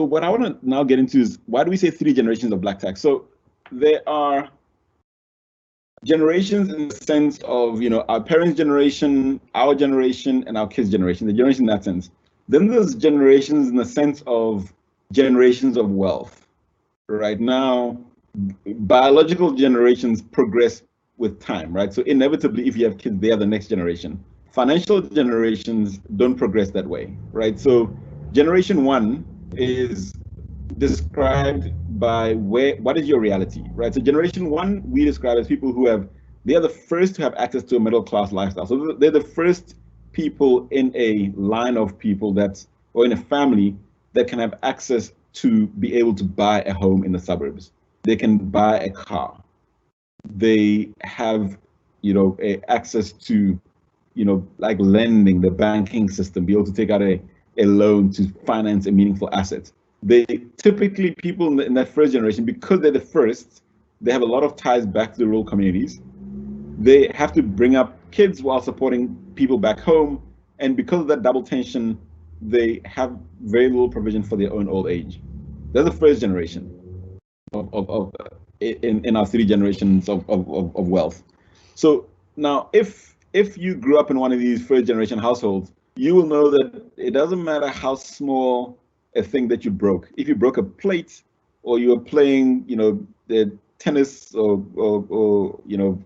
what I want to now get into is, why do we say 3 generations of black tax? So there are generations in the sense of our parents' generation, our generation, and our kids' generation. The generation in that sense. Then there's generations in the sense of generations of wealth. Right now, biological generations progress with time, right? So inevitably, if you have kids, they are the next generation. Financial generations don't progress that way, right? So generation 1 is described by what is your reality, right? So generation 1 we describe as people they are the first to have access to a middle class lifestyle. So they're the first people in a line of people or in a family that can have access to be able to buy a home in the suburbs. They can buy a car. They have, access to, like lending, the banking system, be able to take out a loan to finance a meaningful asset. They typically, people in that first generation, because they're the first, they have a lot of ties back to the rural communities. They have to bring up kids while supporting people back home. And because of that double tension, they have very little provision for their own old age. That's the first generation in our 3 generations of wealth. So now, if you grew up in one of these first generation households, you will know that it doesn't matter how small a thing that you broke. If you broke a plate, or you were playing, the tennis or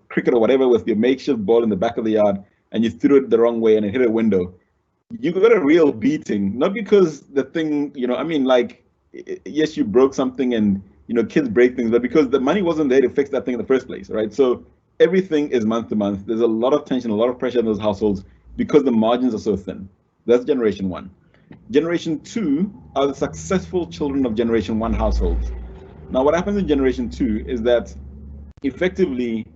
cricket or whatever with your makeshift ball in the back of the yard, and you threw it the wrong way and it hit a window, you got a real beating. Not because the thing, yes, you broke something, and kids break things, but because the money wasn't there to fix that thing in the first place, right? So everything is month to month. There's a lot of tension, a lot of pressure in those households because the margins are so thin. That's generation 1. Generation 2 are the successful children of generation 1 households. Now, what happens in generation 2 is that effectively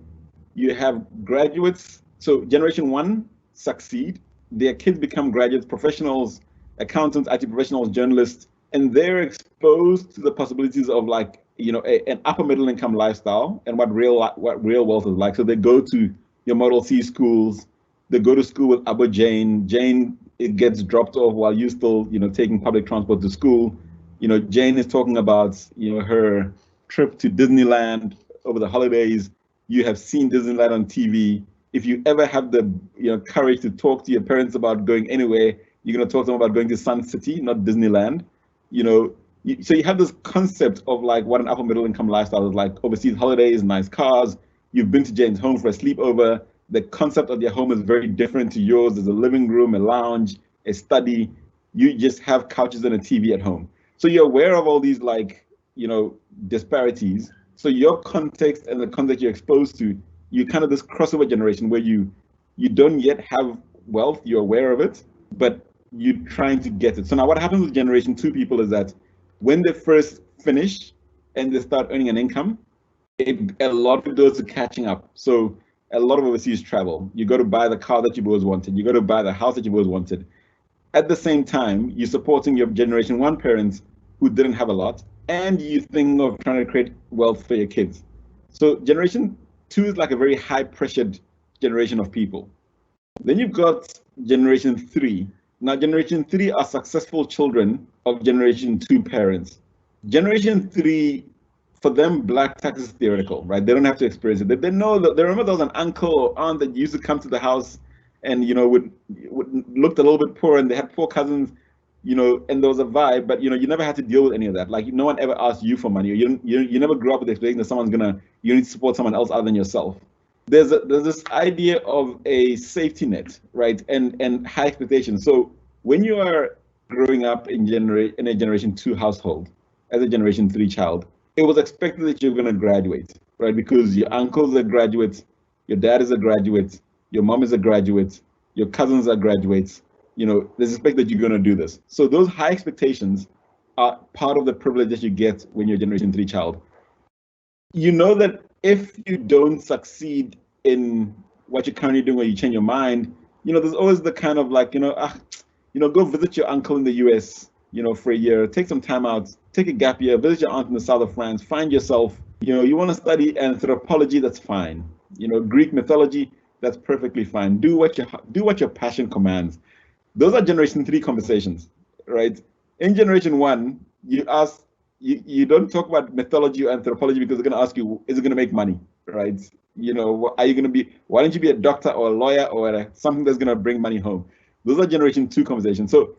you have graduates. So generation 1 succeed, their kids become graduates, professionals, accountants, IT professionals, journalists, and they're exposed to the possibilities of an upper middle income lifestyle and what real wealth is like. So they go to your Model C schools, they go to school with Abba Jane. Jane, it gets dropped off while you still, taking public transport to school. Jane is talking about, her trip to Disneyland over the holidays. You have seen Disneyland on TV. If you ever have the, courage to talk to your parents about going anywhere, you're going to talk to them about going to Sun City, not Disneyland. So you have this concept of like what an upper middle income lifestyle is like: overseas holidays, nice cars. You've been to Jane's home for a sleepover. The concept of their home is very different to yours. There's a living room, a lounge, a study. You just have couches and a TV at home. So you're aware of all these disparities. So your context and the context you're exposed to, you kind of this crossover generation where you don't yet have wealth, you're aware of it, but you're trying to get it. So now what happens with generation 2 people is that when they first finish and they start earning an income, a lot of it goes to catching up. So a lot of overseas travel. You go to buy the car that you've always wanted. You go to buy the house that you've always wanted. At the same time, you're supporting your generation 1 parents who didn't have a lot, and you think of trying to create wealth for your kids. So generation 2 is like a very high-pressured generation of people. Then you've got generation 3. Now, generation 3 are successful children of generation 2 parents. Generation 3, for them, black tax is theoretical, right? They don't have to experience it. They know that. They remember there was an uncle or aunt that used to come to the house and would looked a little bit poor, and they had poor cousins, and there was a vibe, but you never had to deal with any of that. Like no one ever asked you for money. You never grew up with the expectation that you need to support someone else other than yourself. There's this idea of a safety net, right? And high expectations. So when you are growing up in a generation 2 household as a generation 3 child, it was expected that you're going to graduate, right? Because your uncle's a graduate, your dad is a graduate, your mom is a graduate, your cousins are graduates. There's expect that you're going to do this. So those high expectations are part of the privilege that you get when you're a generation 3 child. You know that if you don't succeed in what you're currently doing or you change your mind, there's always the kind of like, go visit your uncle in the US, for a year, take some time out, take a gap year, visit your aunt in the south of France, find yourself, you want to study anthropology, that's fine. Greek mythology, that's perfectly fine. Do what your passion commands. Those are generation 3 conversations, right? In generation 1, you don't talk about mythology or anthropology because they're going to ask you, is it going to make money, right? Are you going to be, why don't you be a doctor or a lawyer or something that's going to bring money home? Those are generation 2 conversations. So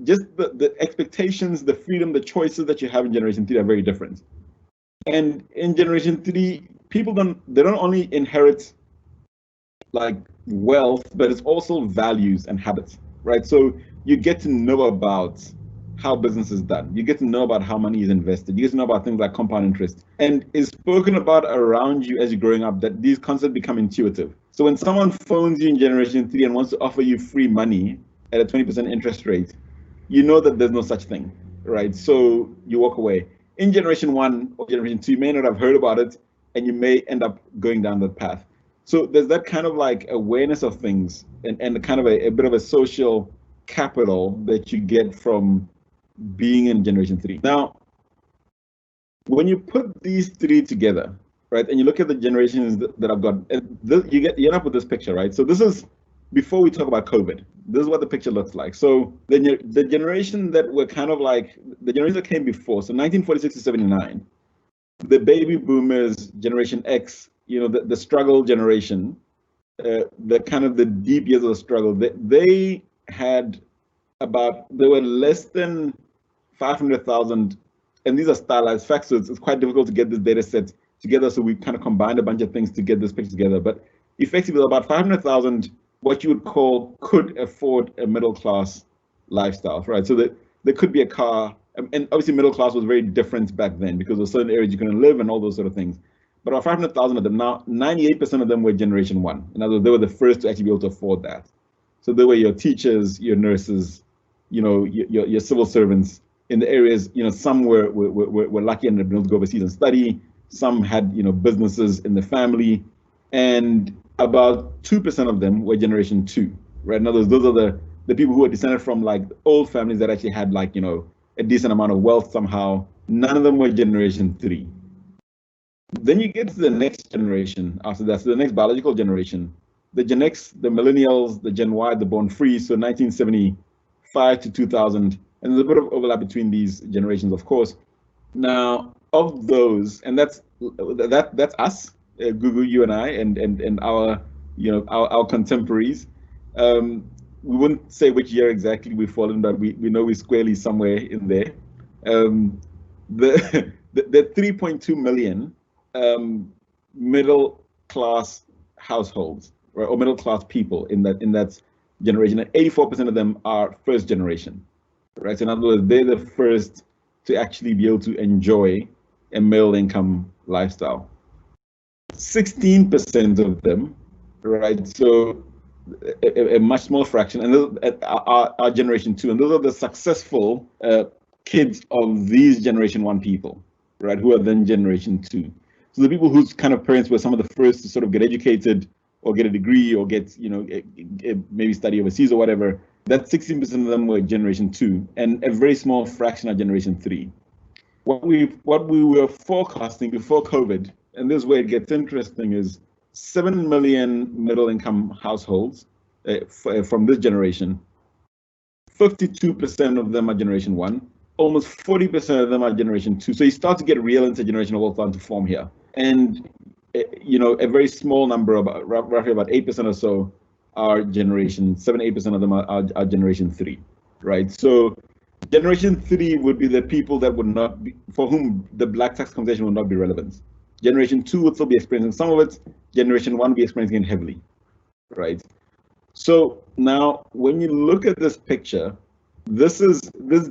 just the expectations, the freedom, the choices that you have in generation 3 are very different. And in generation 3, people don't only inherit like wealth, but it's also values and habits, right? So you get to know about how business is done. You get to know about how money is invested. You get to know about things like compound interest. And it's spoken about around you as you're growing up that these concepts become intuitive. So when someone phones you in generation 3 and wants to offer you free money at a 20% interest rate, you know that there's no such thing, right? So you walk away. In generation 1 or generation 2, you may not have heard about it, and you may end up going down that path. So there's that kind of like awareness of things and kind of a bit of a social capital that you get from being in generation 3. Now, when you put these 3 together, right, and you look at the generations that I've got, you end up with this picture, right? So this is before we talk about COVID. This is what the picture looks like. So the generation that were kind of like the generation that came before, so 1946 to 79, the baby boomers, generation X, the struggle generation, the kind of the deep years of the struggle, they were less than 500,000, and these are stylized facts, so it's quite difficult to get this data set together, so we kind of combined a bunch of things to get this picture together, but effectively about 500,000, what you would call could afford a middle class lifestyle, right? So that there could be a car, and obviously middle class was very different back then because there were certain areas you couldn't live and all those sort of things. But about 500,000 of them, now 98% of them were generation 1. In other words, they were the first to actually be able to afford that. So they were your teachers, your nurses, your civil servants in the areas, some were lucky and able to go overseas and study. Some had, businesses in the family, and about 2% of them were generation 2, right? In other words, those are the people who are descended from like old families that actually had like, a decent amount of wealth somehow. None of them were generation 3. Then you get to the next generation after that, so the next biological generation, the Gen X, the millennials, the Gen Y, the born free, so 1975 to 2000, and there's a bit of overlap between these generations, of course. Now, of those, and that's us, Google, you and I, and our, our contemporaries. We wouldn't say which year exactly we fall in, but we know we're squarely somewhere in there. The 3.2 million middle class households right, or middle class people in that generation, and 84% of them are first generation, right? So in other words, they're the first to actually be able to enjoy a middle income lifestyle. 16% of them, right? So a much smaller fraction, and those are generation 2, and those are the successful kids of these generation 1 people, right, who are then generation 2. So the people whose kind of parents were some of the first to sort of get educated or get a degree or get, maybe study overseas or whatever, that 16% of them were generation 2, and a very small fraction are generation 3. What we were forecasting before COVID, and this is where it gets interesting, is 7 million middle-income households from this generation. 52% of them are generation 1. Almost 40% of them are generation 2. So you start to get real intergenerational wealth starting to form here. And a very small number, roughly about 8% or so, are generation 7, 8% of them are generation 3, right? So generation 3 would be the people that would not be, for whom the black tax conversation would not be relevant. Generation 2 would still be experiencing some of it. Generation 1 would be experiencing it heavily, right? So now, when you look at this picture, this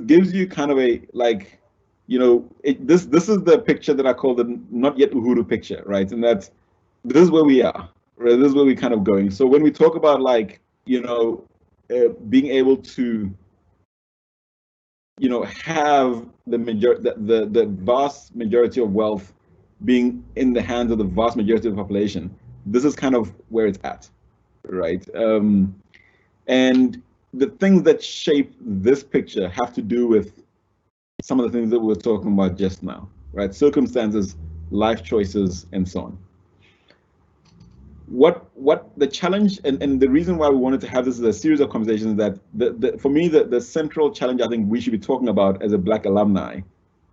gives you kind of a this is the picture that I call the not yet Uhuru picture, right? And this is where we are, right? This is where we're kind of going. So when we talk about being able to have the vast majority of wealth being in the hands of the vast majority of the population, this is kind of where it's at, right? And the things that shape this picture have to do with some of the things that we were talking about just now, right? Circumstances, life choices, and so on. What the challenge and the reason why we wanted to have this as a series of conversations, that for me the central challenge I think we should be talking about as a Black alumni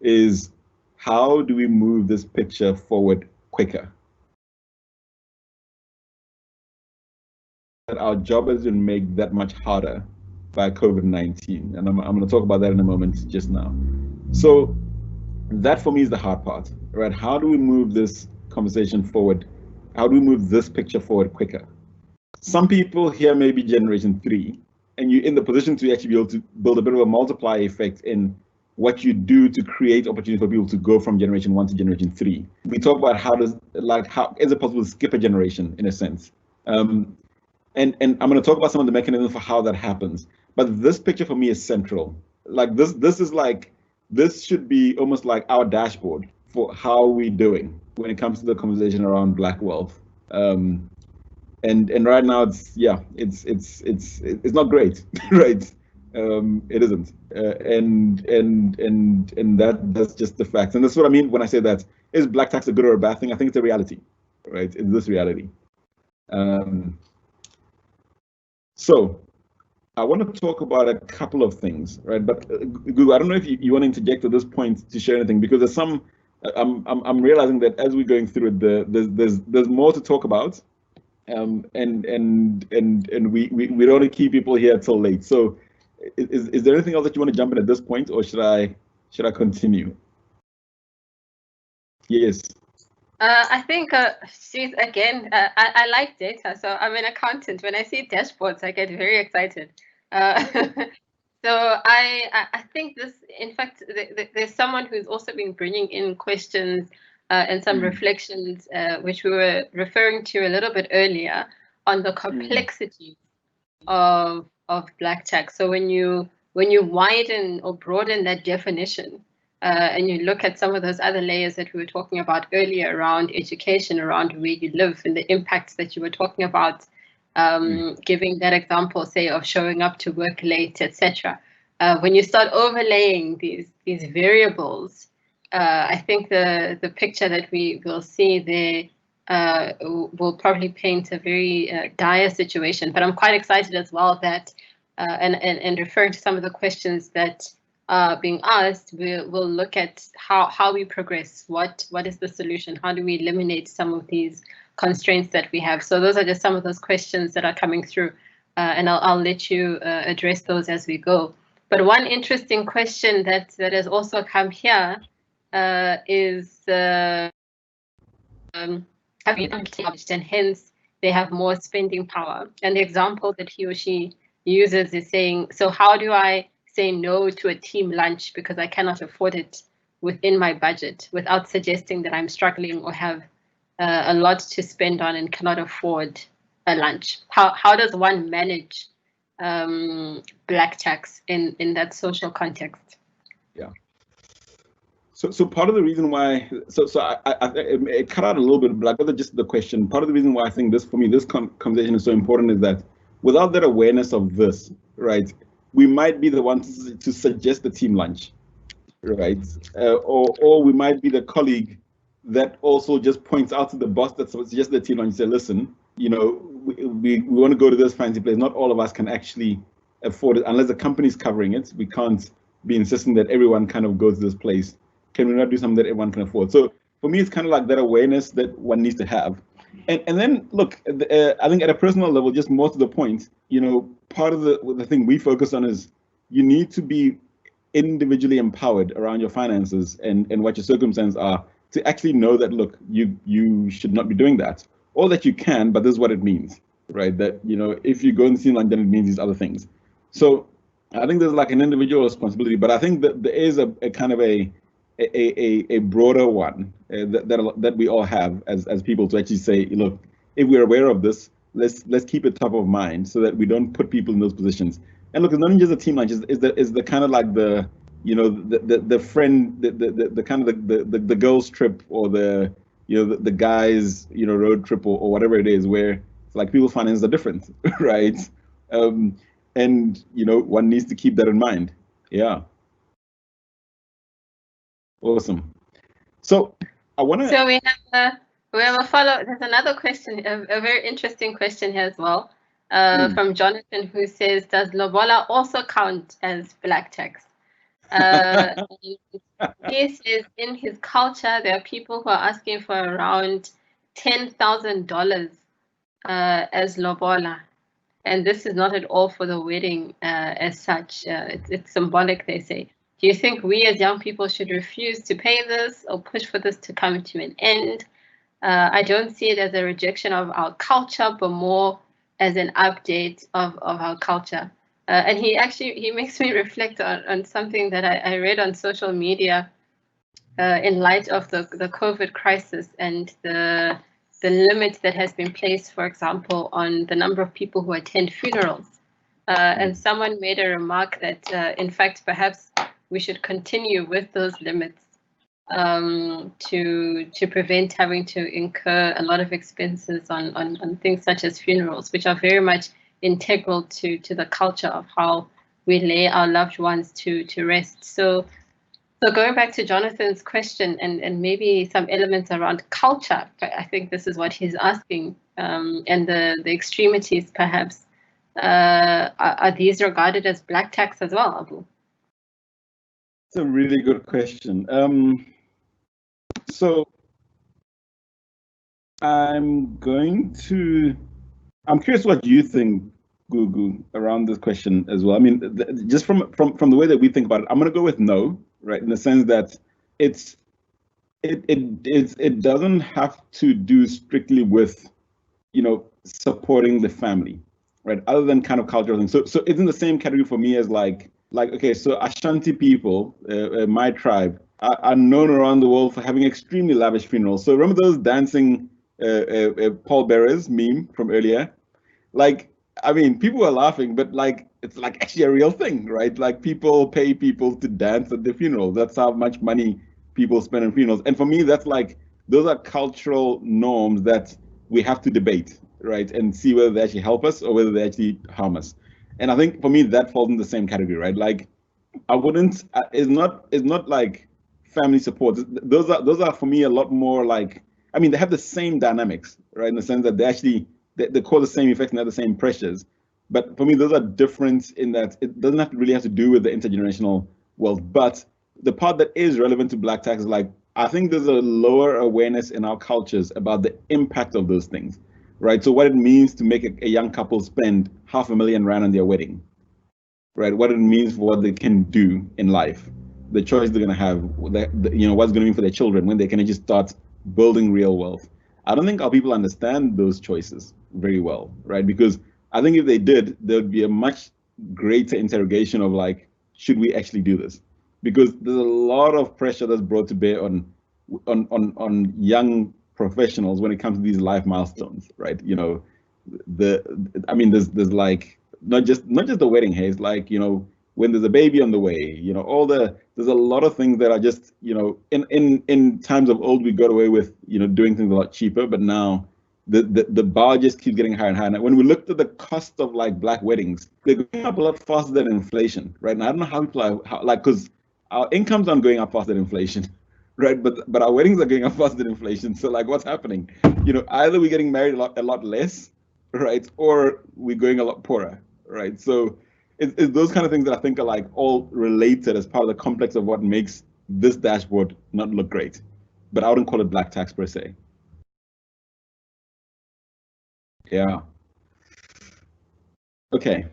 is, how do we move this picture forward quicker? That our job has been made that much harder by COVID-19, and I'm going to talk about that in a moment just now. So that for me is the hard part, right? How do we move this conversation forward? How do we move this picture forward quicker? Some people here may be generation 3, and you're in the position to actually be able to build a bit of a multiplier effect in what you do to create opportunity for people to go from generation 1 to generation 3. We talk about how is it possible to skip a generation in a sense? And I'm going to talk about some of the mechanisms for how that happens. But this picture for me is central. This should be almost like our dashboard for how we're doing when it comes to the conversation around Black wealth. And right now it's not great, right? It isn't, and that's just the fact. And that's what I mean when I say that. Is Black tax a good or a bad thing? I think it's a reality, right? It's this reality. So I want to talk about a couple of things, right? But Google, I don't know if you want to interject at this point to share anything, because there's some. I'm realizing that as we're going through it, there's more to talk about, and we don't want to keep people here till late. So, is there anything else that you want to jump in at this point, or should I continue? Yes. I think again, I like data, so I'm an accountant. When I see dashboards, I get very excited. So I think this, in fact, there's someone who's also been bringing in questions and some reflections, which we were referring to a little bit earlier, on the complexity of Black tax. So when you widen or broaden that definition, and you look at some of those other layers that we were talking about earlier around education, around where you live, and the impacts that you were talking about, giving that example, say, of showing up to work late, etc. When you start overlaying these variables, I think the picture that we will see there will probably paint a very dire situation. But I'm quite excited as well that, and referring to some of the questions that being asked, we'll look at how we progress. What is the solution? How do we eliminate some of these constraints that we have? So those are just some of those questions that are coming through, and I'll let you address those as we go. But one interesting question that has also come here is have you published, and hence they have more spending power. And the example that he or she uses is saying, so how do I say no to a team lunch because I cannot afford it within my budget without suggesting that I'm struggling or have a lot to spend on and cannot afford a lunch? How does one manage black tax in that social context? Yeah. So part of the reason why, it cut out a little bit, but I got just the question. Part of the reason why I think this, for me, this conversation is so important is that without that awareness of this, right, we might be the ones to suggest the team lunch, right? Or we might be the colleague that also just points out to the boss that suggests the team lunch and say, listen, you know, we want to go to this fancy place. Not all of us can actually afford it unless the company's covering it. We can't be insisting that everyone kind of goes to this place. Can we not do something that everyone can afford? So for me, it's kind of like that awareness that one needs to have. And then look, I think at a personal level, just more to the point, you know, part of the thing we focus on is you need to be individually empowered around your finances and what your circumstances are to actually know that, look, you should not be doing that, or that you can, but this is what it means, right? That, you know, if you go and see like, then it means these other things. So I think there's like an individual responsibility, but I think that there is a kind of a broader one that we all have as people to actually say, look, if we're aware of this, let's keep it top of mind so that we don't put people in those positions. And look, it's not just a team lunch; is the kind of like the, you know, the friend, the kind of the girls trip, or the, you know, the guys, you know, road trip, or whatever it is, where it's like people's finances are different, right? And you know, one needs to keep that in mind. Yeah. Awesome. So I want to. So we have a follow. There's another question, a very interesting question here as well, from Jonathan, who says, "Does lobola also count as black tax?" He says in his culture there are people who are asking for around $10,000 as lobola, and this is not at all for the wedding as such. It's symbolic, they say. Do you think we as young people should refuse to pay this or push for this to come to an end? I don't see it as a rejection of our culture, but more as an update of our culture. And he makes me reflect on something that I read on social media in light of the COVID crisis and the limit that has been placed, for example, on the number of people who attend funerals. And someone made a remark that, in fact, perhaps we should continue with those limits to prevent having to incur a lot of expenses on things such as funerals, which are very much integral to the culture of how we lay our loved ones to rest. So going back to Jonathan's question and maybe some elements around culture, I think this is what he's asking, and the extremities perhaps, are these regarded as black tax as well, Abu? It's a really good question. So I'm curious what you think, Gugu, around this question as well. I mean, just from the way that we think about it, I'm going to go with no, right? In the sense that it doesn't have to do strictly with, you know, supporting the family, right? Other than kind of cultural things. So it's in the same category for me as like okay, so Ashanti people, my tribe, are known around the world for having extremely lavish funerals. So remember those dancing pallbearers meme from earlier? Like, I mean, people were laughing, but like, it's like actually a real thing, right? Like people pay people to dance at the funeral. That's how much money people spend on funerals. And for me, that's like, those are cultural norms that we have to debate, right? And see whether they actually help us or whether they actually harm us. And I think for me, that falls in the same category, right? Like, I wouldn't, it's not like family support. Those are for me a lot more like, I mean, they have the same dynamics, right? In the sense that they cause the same effects and have the same pressures. But for me, those are different in that it doesn't have to really have to do with the intergenerational wealth. But the part that is relevant to black tax is like, I think there's a lower awareness in our cultures about the impact of those things, right? So what it means to make a young couple spend R500,000 on their wedding, right? What it means for what they can do in life, the choice they're going to have, you know, what's going to mean for their children when they can just start building real wealth. I don't think our people understand those choices, very well, right? Because I think if they did, there would be a much greater interrogation of like, should we actually do this? Because there's a lot of pressure that's brought to bear on young professionals when it comes to these life milestones, right? You know, I mean, there's like not just the wedding, hey, it's like, you know, when there's a baby on the way, you know, there's a lot of things that are just, you know, in times of old we got away with, you know, doing things a lot cheaper, but now the bar just keeps getting higher and higher. Now, when we looked at the cost of like black weddings, they're going up a lot faster than inflation, right? And I don't know how people are like, because our incomes aren't going up faster than inflation, right? But our weddings are going up faster than inflation. So like, what's happening? You know, either we're getting married a lot less, right, or we're going a lot poorer, right? So it's those kind of things that I think are like all related as part of the complex of what makes this dashboard not look great. But I wouldn't call it black tax per se. Yeah. Okay.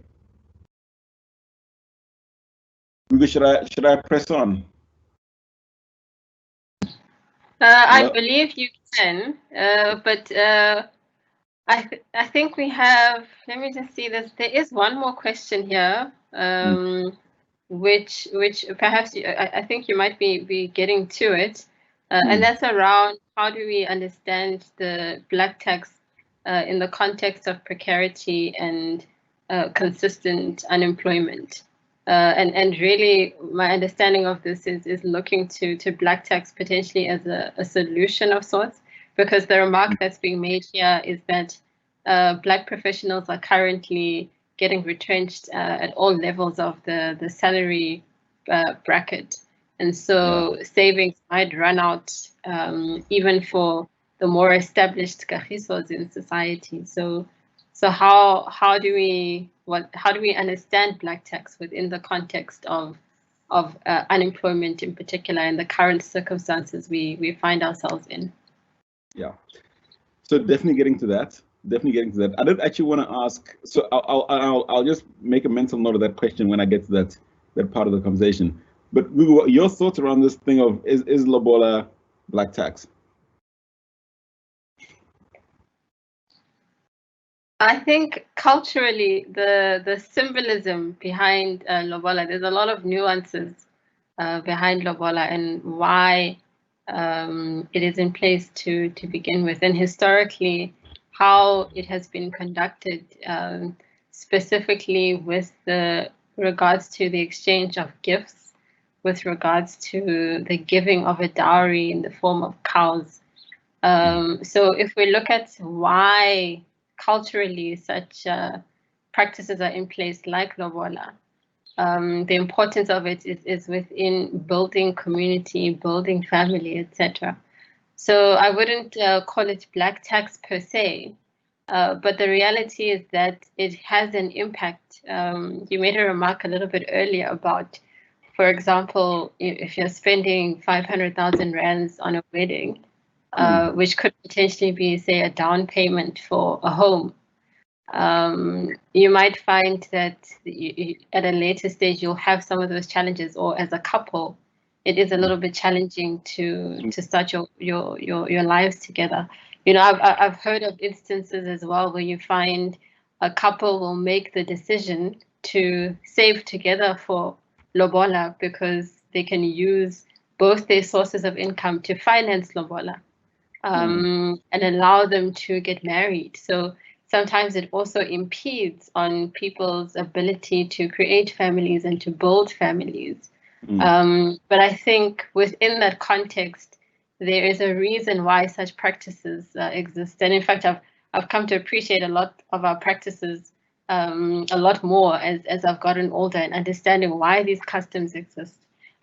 Should I press on? I believe you can, but I think we have. Let me just see this. There is one more question here, which perhaps I think you might be getting to it, and that's around how do we understand the black tax in the context of precarity and consistent unemployment. And really, my understanding of this is looking to black tax potentially as a solution of sorts, because the remark that's being made here is that black professionals are currently getting retrenched at all levels of the salary bracket. And so savings might run out even for the more established kagisos in society. So how do we understand black tax within the context of unemployment in particular and the current circumstances we find ourselves in? Yeah. So definitely getting to that. I don't actually want to ask. So I'll just make a mental note of that question when I get to that part of the conversation. But Google, your thoughts around this thing of is lobola black tax? I think culturally, the symbolism behind lobola, there's a lot of nuances behind lobola and why it is in place to begin with, and historically how it has been conducted, specifically with the regards to the exchange of gifts, with regards to the giving of a dowry in the form of cows. So if we look at why culturally such practices are in place like lobola, the importance of it is within building community, building family, etc. So I wouldn't call it black tax per se, but the reality is that it has an impact. You made a remark a little bit earlier about, for example, if you're spending 500,000 rands on a wedding, which could potentially be, say, a down payment for a home, you might find that at a later stage you'll have some of those challenges, or as a couple, it is a little bit challenging to start your lives together. You know, I've heard of instances as well where you find a couple will make the decision to save together for lobola because they can use both their sources of income to finance lobola, and allow them to get married. So sometimes it also impedes on people's ability to create families and to build families. But I think within that context, there is a reason why such practices exist. And in fact, I've come to appreciate a lot of our practices a lot more as I've gotten older and understanding why these customs exist.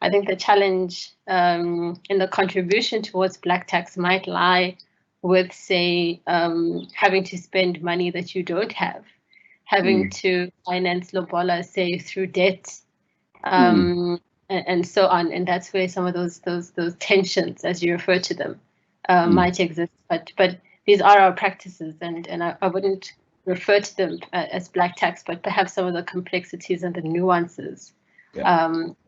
I think the challenge in the contribution towards black tax might lie with, say, having to spend money that you don't have, having to finance lobola, say, through debt, and so on. And that's where some of those tensions, as you refer to them, might exist. But these are our practices, and I wouldn't refer to them as black tax, but perhaps some of the complexities and the nuances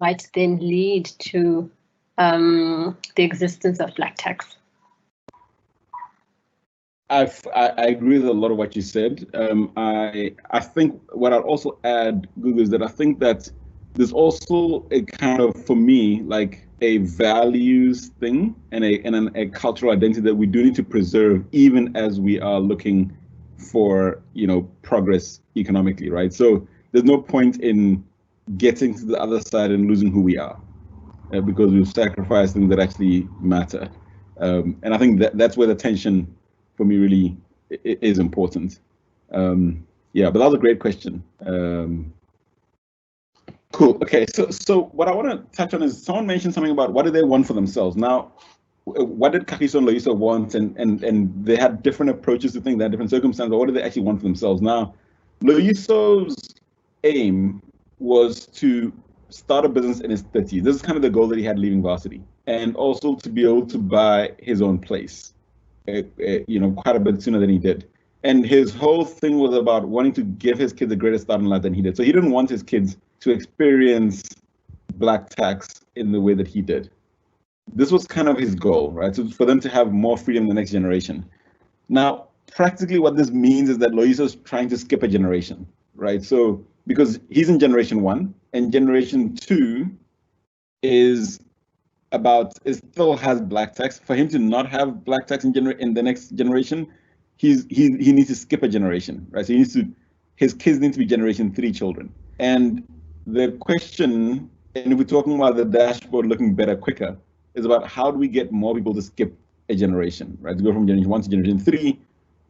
might then lead to the existence of black tax. I agree with a lot of what you said. I think what I'd also add, Google, is that I think that there's also a kind of, for me, like a values thing and a cultural identity that we do need to preserve, even as we are looking for, progress economically, right? So there's no point in getting to the other side and losing who we are, because we've sacrificed things that actually matter. And I think that's where the tension for me really is important. Yeah, but that was a great question. Cool. Okay, so what I want to touch on is someone mentioned something about what do they want for themselves. Now, what did Kagiso and Loyiso want? And they had different approaches to things, they had different circumstances, but what do they actually want for themselves? Now, Loyiso's aim was to start a business in his 30s. This is kind of the goal that he had leaving varsity, and also to be able to buy his own place, quite a bit sooner than he did. And his whole thing was about wanting to give his kids a greater start in life than he did. So he didn't want his kids to experience black tax in the way that he did. This was kind of his goal, right? So for them to have more freedom in the next generation. Now, practically what this means is that Loyiso is trying to skip a generation, right? So because he's in generation 1 and generation 2 is it still has black tax. For him to not have black tax in the next generation, he needs to skip a generation, right? So his kids need to be generation 3 children. And the question, and if we're talking about the dashboard looking better quicker, is about how do we get more people to skip a generation, right? To go from generation 1 to generation 3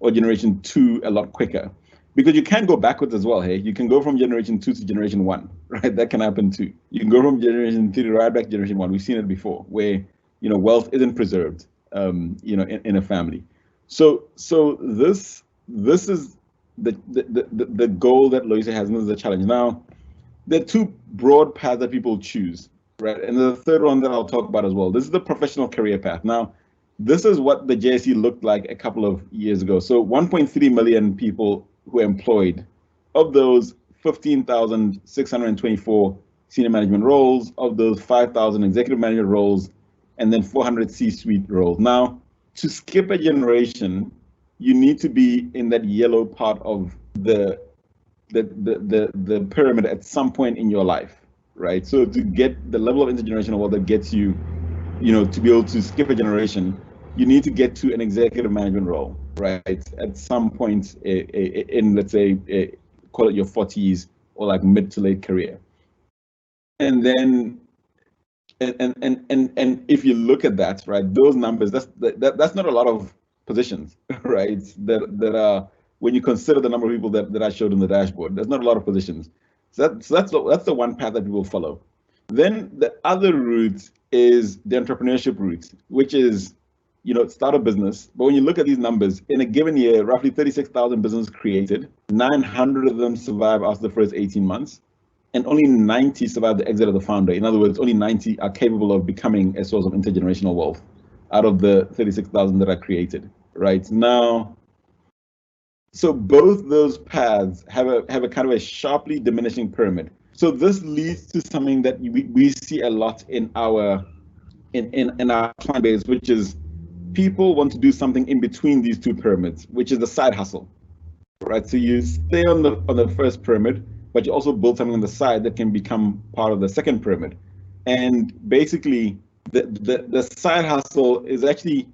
or generation 2 a lot quicker. Because you can go backwards as well, hey? You can go from generation 2 to generation 1, right? That can happen too. You can go from generation 3 right back to generation 1. We've seen it before, where wealth isn't preserved, in a family. So this is the goal that Loyiso has, and this is the challenge. Now, there are 2 broad paths that people choose, right? And the third one that I'll talk about as well. This is the professional career path. Now, this is what the JSE looked like a couple of years ago. So 1.3 million people who are employed. Of those, 15,624 senior management roles. Of those, 5,000 executive management roles, and then 400 C-suite roles. Now, to skip a generation, you need to be in that yellow part of the pyramid at some point in your life, right? So to get the level of intergenerational wealth that gets you, to be able to skip a generation, you need to get to an executive management role, right? At some point in, let's say, call it your 40s or like mid to late career. And then, and if you look at that, right, those numbers, that's not a lot of positions, right? That are, when you consider the number of people that I showed in the dashboard, there's not a lot of positions. So that's the one path that we will follow. Then the other route is the entrepreneurship route, which is, start a business. But when you look at these numbers, in a given year, roughly 36,000 businesses created, 900 of them survive after the first 18 months, and only 90 survive the exit of the founder. In other words, only 90 are capable of becoming a source of intergenerational wealth out of the 36,000 that are created, right? Now, so both those paths have a kind of a sharply diminishing pyramid. So this leads to something that we see a lot in our client base, which is people want to do something in between these 2 pyramids, which is the side hustle, right? So you stay on the first pyramid, but you also build something on the side that can become part of the second pyramid. And basically, the side hustle is actually,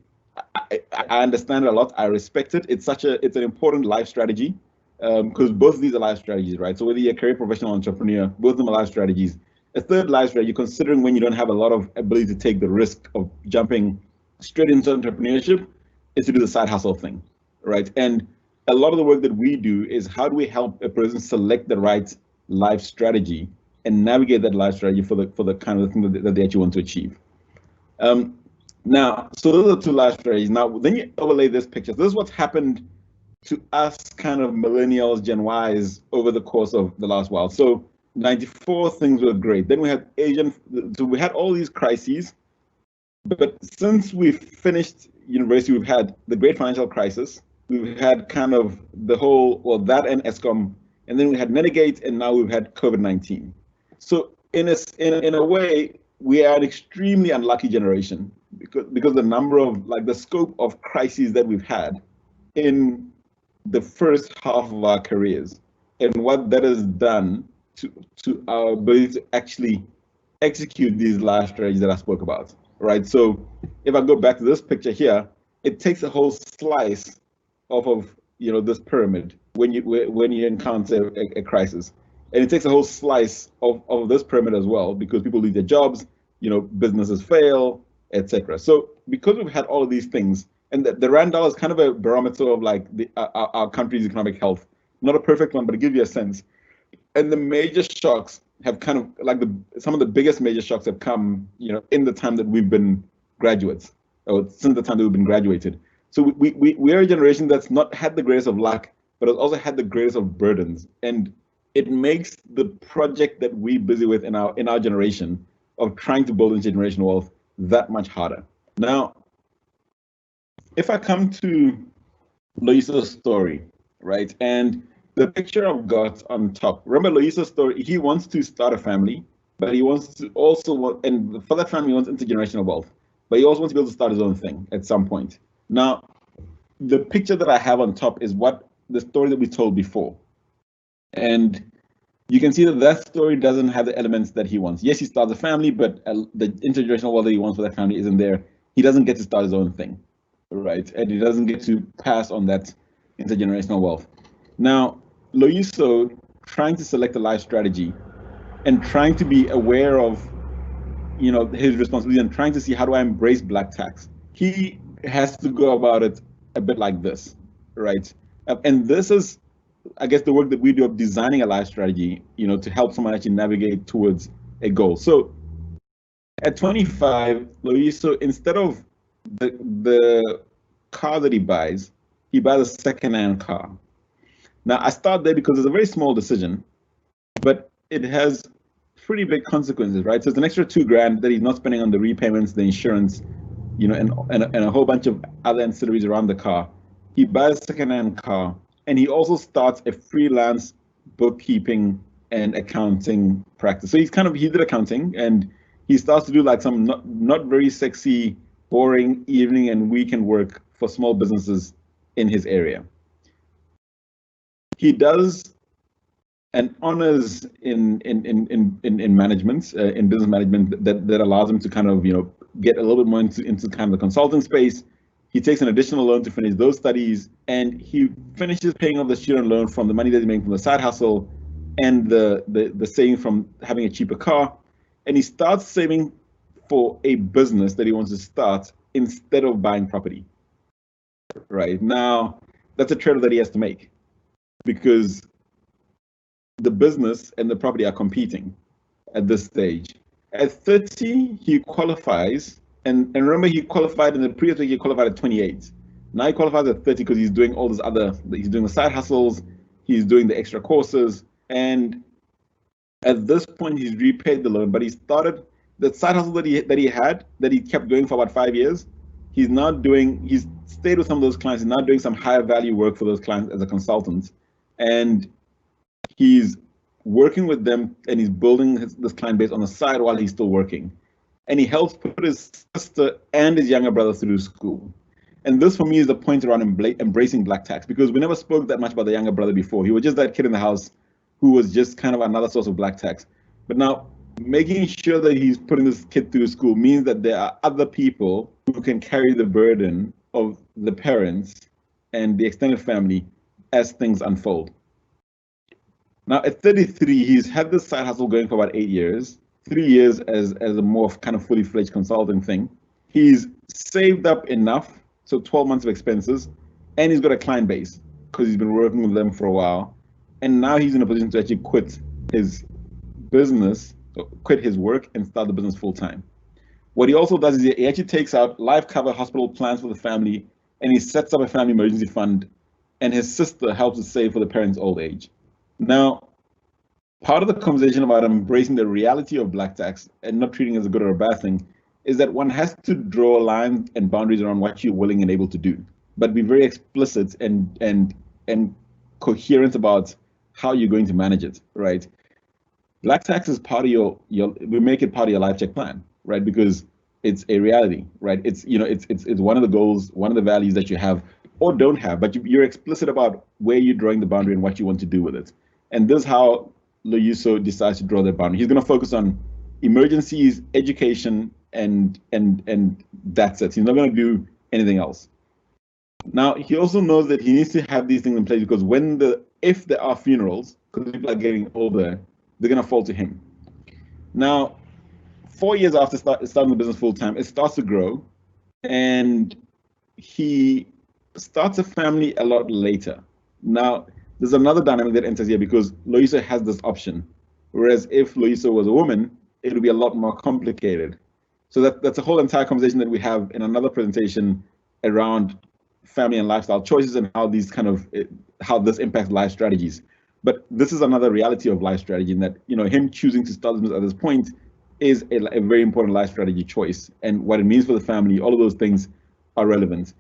I understand it a lot. I respect it. It's an important life strategy, because both of these are life strategies, right? So whether you're a career professional or entrepreneur, both of them are life strategies. A third life strategy, considering when you don't have a lot of ability to take the risk of jumping straight into entrepreneurship, is to do the side hustle thing, right? And a lot of the work that we do is how do we help a person select the right life strategy and navigate that life strategy for the kind of thing that they actually want to achieve. Now, so those are 2 life strategies. Now, then you overlay this picture. So this is what's happened to us kind of millennials, Gen Ys, over the course of the last while. So 94, things were great. Then we had so we had all these crises. But since we've finished university, we've had the great financial crisis. We've had kind of the whole, that and ESCOM, and then we had Mitigate, and now we've had COVID-19. So in a way, we are an extremely unlucky generation because the number of, the scope of crises that we've had in the first half of our careers, and what that has done to our ability to actually execute these life strategies that I spoke about, right? So if I go back to this picture here, it takes a whole slice off of this pyramid when you encounter a crisis, and it takes a whole slice of this pyramid as well, because people lose their jobs, businesses fail, etc. So because we've had all of these things, and the rand dollar is kind of a barometer of like our country's economic health, not a perfect one, but it gives you a sense. And the major shocks have kind of like some of the biggest major shocks have come, in the time that we've been graduates, or since the time that we've been graduated. So we are a generation that's not had the greatest of luck, but has also had the greatest of burdens. And it makes the project that we're busy with in our generation of trying to build intergenerational wealth that much harder. Now, if I come to Loyiso's story, right, and the picture I've got on top, remember Loyiso's story, he wants to start a family, but he wants to also, and for that family, he wants intergenerational wealth, but he also wants to be able to start his own thing at some point. Now, the picture that I have on top is the story that we told before. And you can see that story doesn't have the elements that he wants. Yes, he starts a family, but the intergenerational wealth that he wants for that family isn't there. He doesn't get to start his own thing, right? And he doesn't get to pass on that intergenerational wealth. Now, Loyiso, trying to select a life strategy and trying to be aware of, his responsibility and trying to see, how do I embrace black tax? He has to go about it a bit like this, right? And this is, I guess, the work that we do of designing a life strategy, to help someone actually navigate towards a goal. So at 25, Loyiso, instead of the car that he buys a second-hand car. Now, I start there because it's a very small decision, but it has pretty big consequences, right? So it's an extra $2,000 that he's not spending on the repayments, the insurance, and a whole bunch of other ancillaries around the car. He buys a second-hand car, and he also starts a freelance bookkeeping and accounting practice. So he did accounting, and he starts to do like some not very sexy, boring evening and weekend work for small businesses in his area. He does an honors in management, in business management, that allows him to kind of get a little bit more into kind of the consulting space. He takes an additional loan to finish those studies, and he finishes paying off the student loan from the money that he made from the side hustle and the saving from having a cheaper car, and he starts saving for a business that he wants to start instead of buying property. Right now, that's a trade-off that he has to make, because the business and the property are competing at this stage. At 30, he qualifies, and remember, he qualified in the previous week, he qualified at 28. Now he qualifies at 30 because he's doing all this he's doing the side hustles, he's doing the extra courses, and at this point, he's repaid the loan, but he started the side hustle that he kept doing for about 5 years. He's stayed with some of those clients, he's now doing some higher value work for those clients as a consultant. And he's working with them, and he's building this client base on the side while he's still working. And he helps put his sister and his younger brother through school. And this, for me, is the point around embracing black tax, because we never spoke that much about the younger brother before. He was just that kid in the house who was just kind of another source of black tax. But now, making sure that he's putting this kid through school means that there are other people who can carry the burden of the parents and the extended family as things unfold. Now, at 33, he's had this side hustle going for about 8 years, 3 years as a more kind of fully fledged consulting thing. He's saved up enough, so 12 months of expenses, and he's got a client base because he's been working with them for a while. And now he's in a position to actually quit his business, quit his work, and start the business full time. What he also does is he actually takes out life cover, hospital plans for the family, and he sets up a family emergency fund, and his sister helps to save for the parents' old age. Now, part of the conversation about embracing the reality of black tax and not treating it as a good or a bad thing is that one has to draw lines and boundaries around what you're willing and able to do, but be very explicit and coherent about how you're going to manage it, right? Black tax is part of we make it part of your life check plan, right? Because it's a reality, right? It's it's one of the goals, one of the values that you have or don't have, but you're explicit about where you're drawing the boundary and what you want to do with it. And this is how Loyiso decides to draw that boundary. He's going to focus on emergencies, education, and that's it. He's not going to do anything else. Now, he also knows that he needs to have these things in place because if there are funerals, because people are getting older, they're going to fall to him. Now, 4 years after starting the business full time, it starts to grow, and he starts a family a lot later. Now, there's another dynamic that enters here because Loyiso has this option, whereas if Loyiso was a woman, it would be a lot more complicated. So that's a whole entire conversation that we have in another presentation around family and lifestyle choices and how this impacts life strategies. But this is another reality of life strategy in that, him choosing to start business at this point is a very important life strategy choice. And what it means for the family, all of those things are relevant.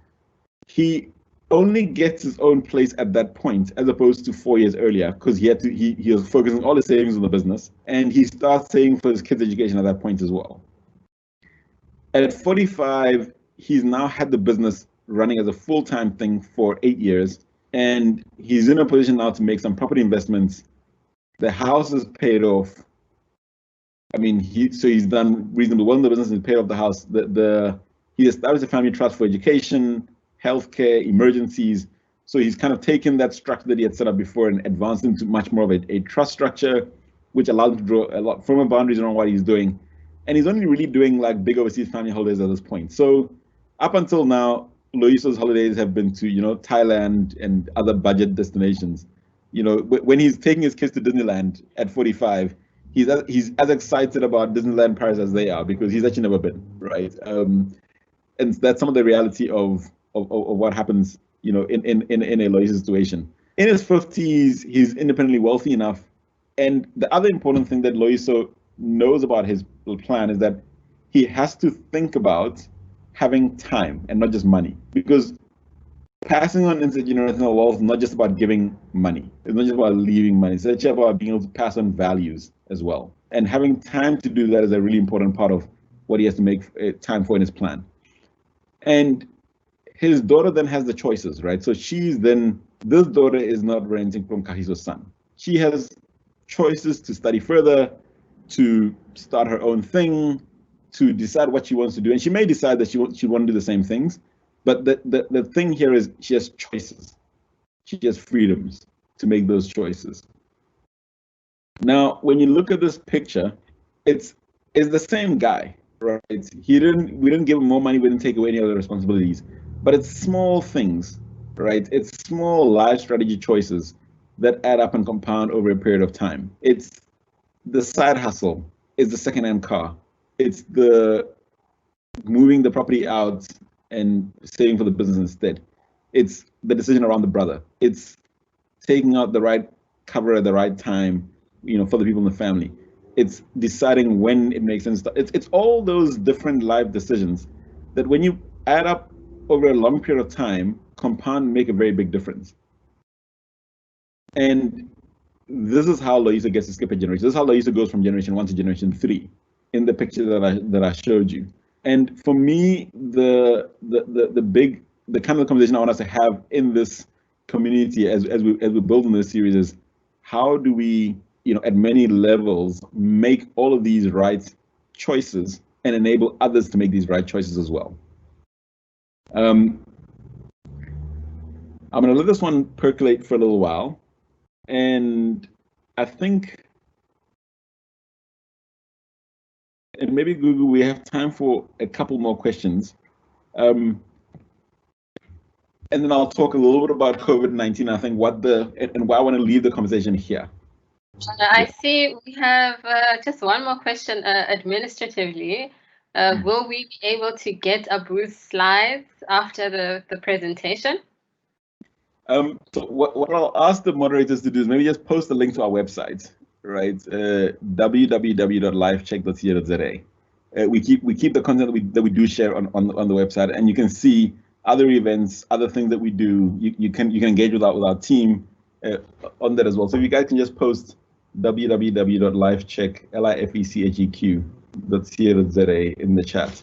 He only gets his own place at that point, as opposed to 4 years earlier, because he was focusing all his savings on the business, and he starts saving for his kids' education at that point as well. At 45, he's now had the business running as a full-time thing for 8 years, and he's in a position now to make some property investments. The house is paid off. I mean, he's done reasonably well in the business and paid off the house. He established a family trust for education, healthcare, emergencies. So he's kind of taken that structure that he had set up before and advanced into much more of a trust structure, which allows him to draw a lot firmer boundaries around what he's doing. And he's only really doing like big overseas family holidays at this point. So up until now, Loyiso's holidays have been to, Thailand and other budget destinations. When he's taking his kids to Disneyland at 45, he's as excited about Disneyland Paris as they are because he's actually never been, right? And that's some of the reality of what happens, in a Loyiso situation. In his 50s, he's independently wealthy enough. And the other important thing that Loyiso knows about his plan is that he has to think about having time and not just money, because passing on intergenerational wealth is not just about giving money. It's not just about leaving money. It's actually about being able to pass on values as well. And having time to do that is a really important part of what he has to make time for in his plan. And his daughter then has the choices, right? So this daughter is not renting from Kahiso's son. She has choices to study further, to start her own thing, to decide what she wants to do. And she may decide that she want to do the same things, but the thing here is she has choices. She has freedoms to make those choices. Now, when you look at this picture, it's the same guy, right? We didn't give him more money, we didn't take away any other responsibilities, but it's small things, right? It's small life strategy choices that add up and compound over a period of time. It's the side hustle, it's the second-hand car, it's the moving the property out and saving for the business instead. It's the decision around the brother. It's taking out the right cover at the right time, for the people in the family. It's deciding when it makes sense. It's all those different life decisions that when you add up over a long period of time, compound and make a very big difference. And this is how Loyiso gets to skip a generation. This is how Loyiso goes from generation 1 to generation 3 in the picture that I showed you. And for me, the kind of conversation I want us to have in this community as we build in this series is, how do we, at many levels, make all of these right choices and enable others to make these right choices as well. I'm going to let this one percolate for a little while, and I think, and maybe Google, we have time for a couple more questions. And then I'll talk a little bit about COVID-19, I think, and why I want to leave the conversation here. I see we have just one more question administratively. Will we be able to get Abu's slides after the presentation? So what I'll ask the moderators to do is maybe just post a link to our website, right? www.lifecheck.co.za. We keep the content that we do share on the website, and you can see other events, other things that we do. You can engage with our team on that as well. So if you guys can just post www.lifecheck.co.za in the chat.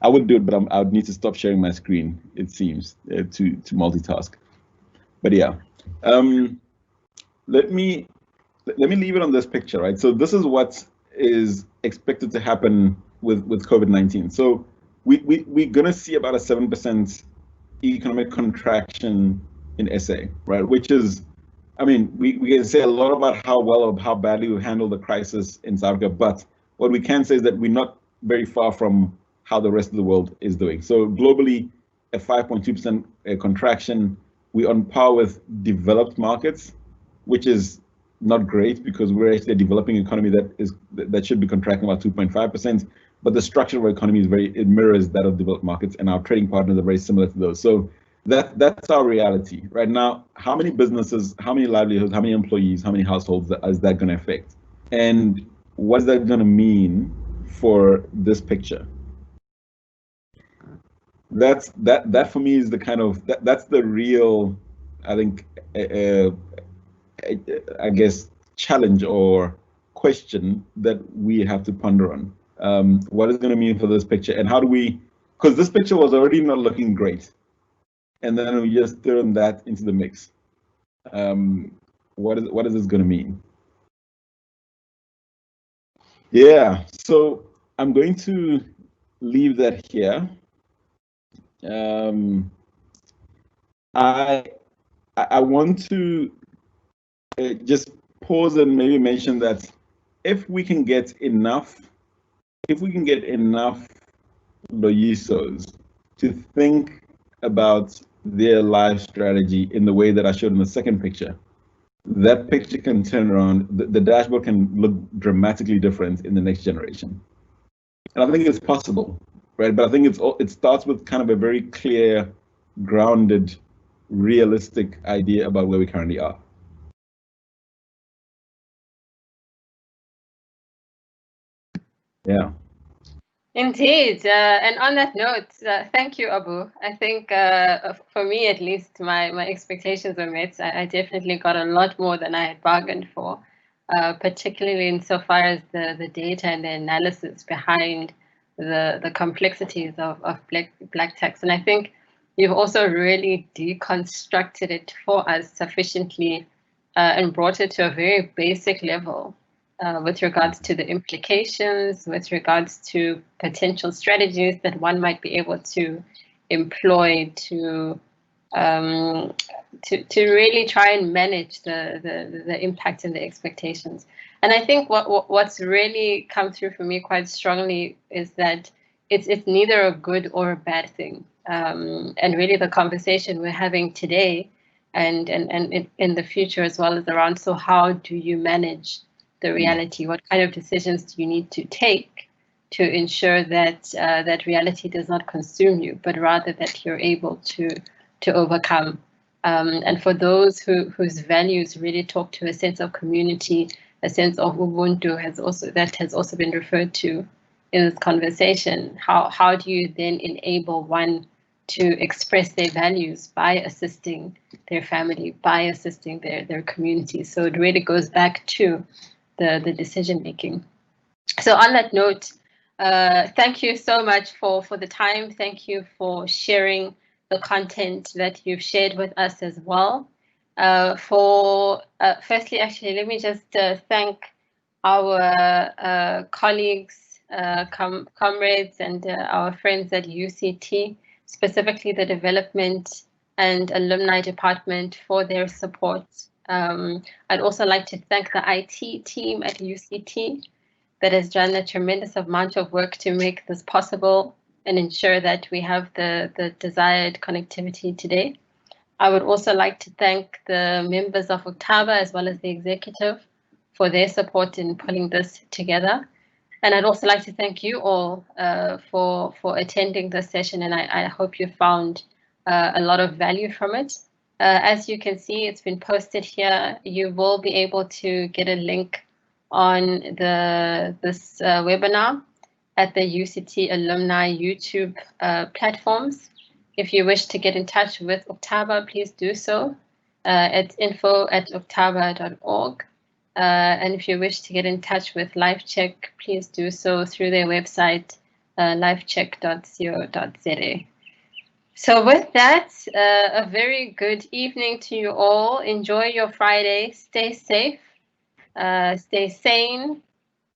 I would do it, but I would need to stop sharing my screen, it seems, to multitask. But yeah, let me leave it on this picture, right? So this is what is expected to happen with COVID-19. So we're gonna see about a 7% economic contraction in SA, right? Which is, I mean, we can say a lot about how well or how badly we handled the crisis in South Africa, but what we can say is that we're not very far from how the rest of the world is doing. So globally, a 5.2% contraction. We're on par with developed markets, which is not great because we're actually a developing economy that should be contracting about 2.5%. But the structure of our economy is it mirrors that of developed markets, and our trading partners are very similar to those. So that's our reality right now. How many businesses, how many livelihoods, how many employees, how many households is that going to affect? And what is that going to mean for this picture? That for me is the kind of that's the real, I think, I guess, challenge or question that we have to ponder on. What is going to mean for this picture, and how do we? Because this picture was already not looking great, and then we just throw that into the mix. What is this going to mean? Yeah, so I'm going to leave that here. I want to just pause and maybe mention that if we can get enough Loyisos to think about their life strategy in the way that I showed in the second picture, that picture can turn around. The dashboard can look dramatically different in the next generation. And I think it's possible, right? But I think it starts with kind of a very clear, grounded, realistic idea about where we currently are. Yeah. Indeed, and on that note, thank you, Abu. I think for me, at least, my expectations were met. I definitely got a lot more than I had bargained for, particularly insofar as the data and the analysis behind the complexities of black tax. And I think you've also really deconstructed it for us sufficiently and brought it to a very basic level. With regards to the implications, with regards to potential strategies that one might be able to employ to really try and manage the impact and the expectations. And I think what's really come through for me quite strongly is that it's neither a good or a bad thing. And really the conversation we're having today and in the future as well is around, so how do you manage the reality? What kind of decisions do you need to take to ensure that that reality does not consume you, but rather that you're able to overcome? And for those whose values really talk to a sense of community, a sense of Ubuntu has also been referred to in this conversation. How do you then enable one to express their values by assisting their family, by assisting their community? So it really goes back to the decision making. So on that note, thank you so much for the time. Thank you for sharing the content that you've shared with us as well. Firstly, actually, let me just thank our colleagues, comrades, and our friends at UCT, specifically the Development and Alumni Department, for their support. I'd also like to thank the IT team at UCT that has done a tremendous amount of work to make this possible and ensure that we have the desired connectivity today. I would also like to thank the members of UCTABA as well as the executive for their support in pulling this together. And I'd also like to thank you all for attending this session, and I hope you found a lot of value from it. As you can see, it's been posted here. You will be able to get a link on this webinar at the UCT alumni YouTube platforms. If you wish to get in touch with UCTABA, please do so at info@uctaba.org. And if you wish to get in touch with LifeCheq, please do so through their website lifecheck.co.za. So with that, a very good evening to you all. Enjoy your Friday. Stay safe, stay sane,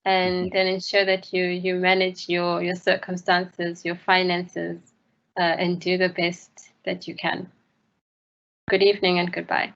and ensure that you manage your circumstances, your finances, and do the best that you can. Good evening and goodbye.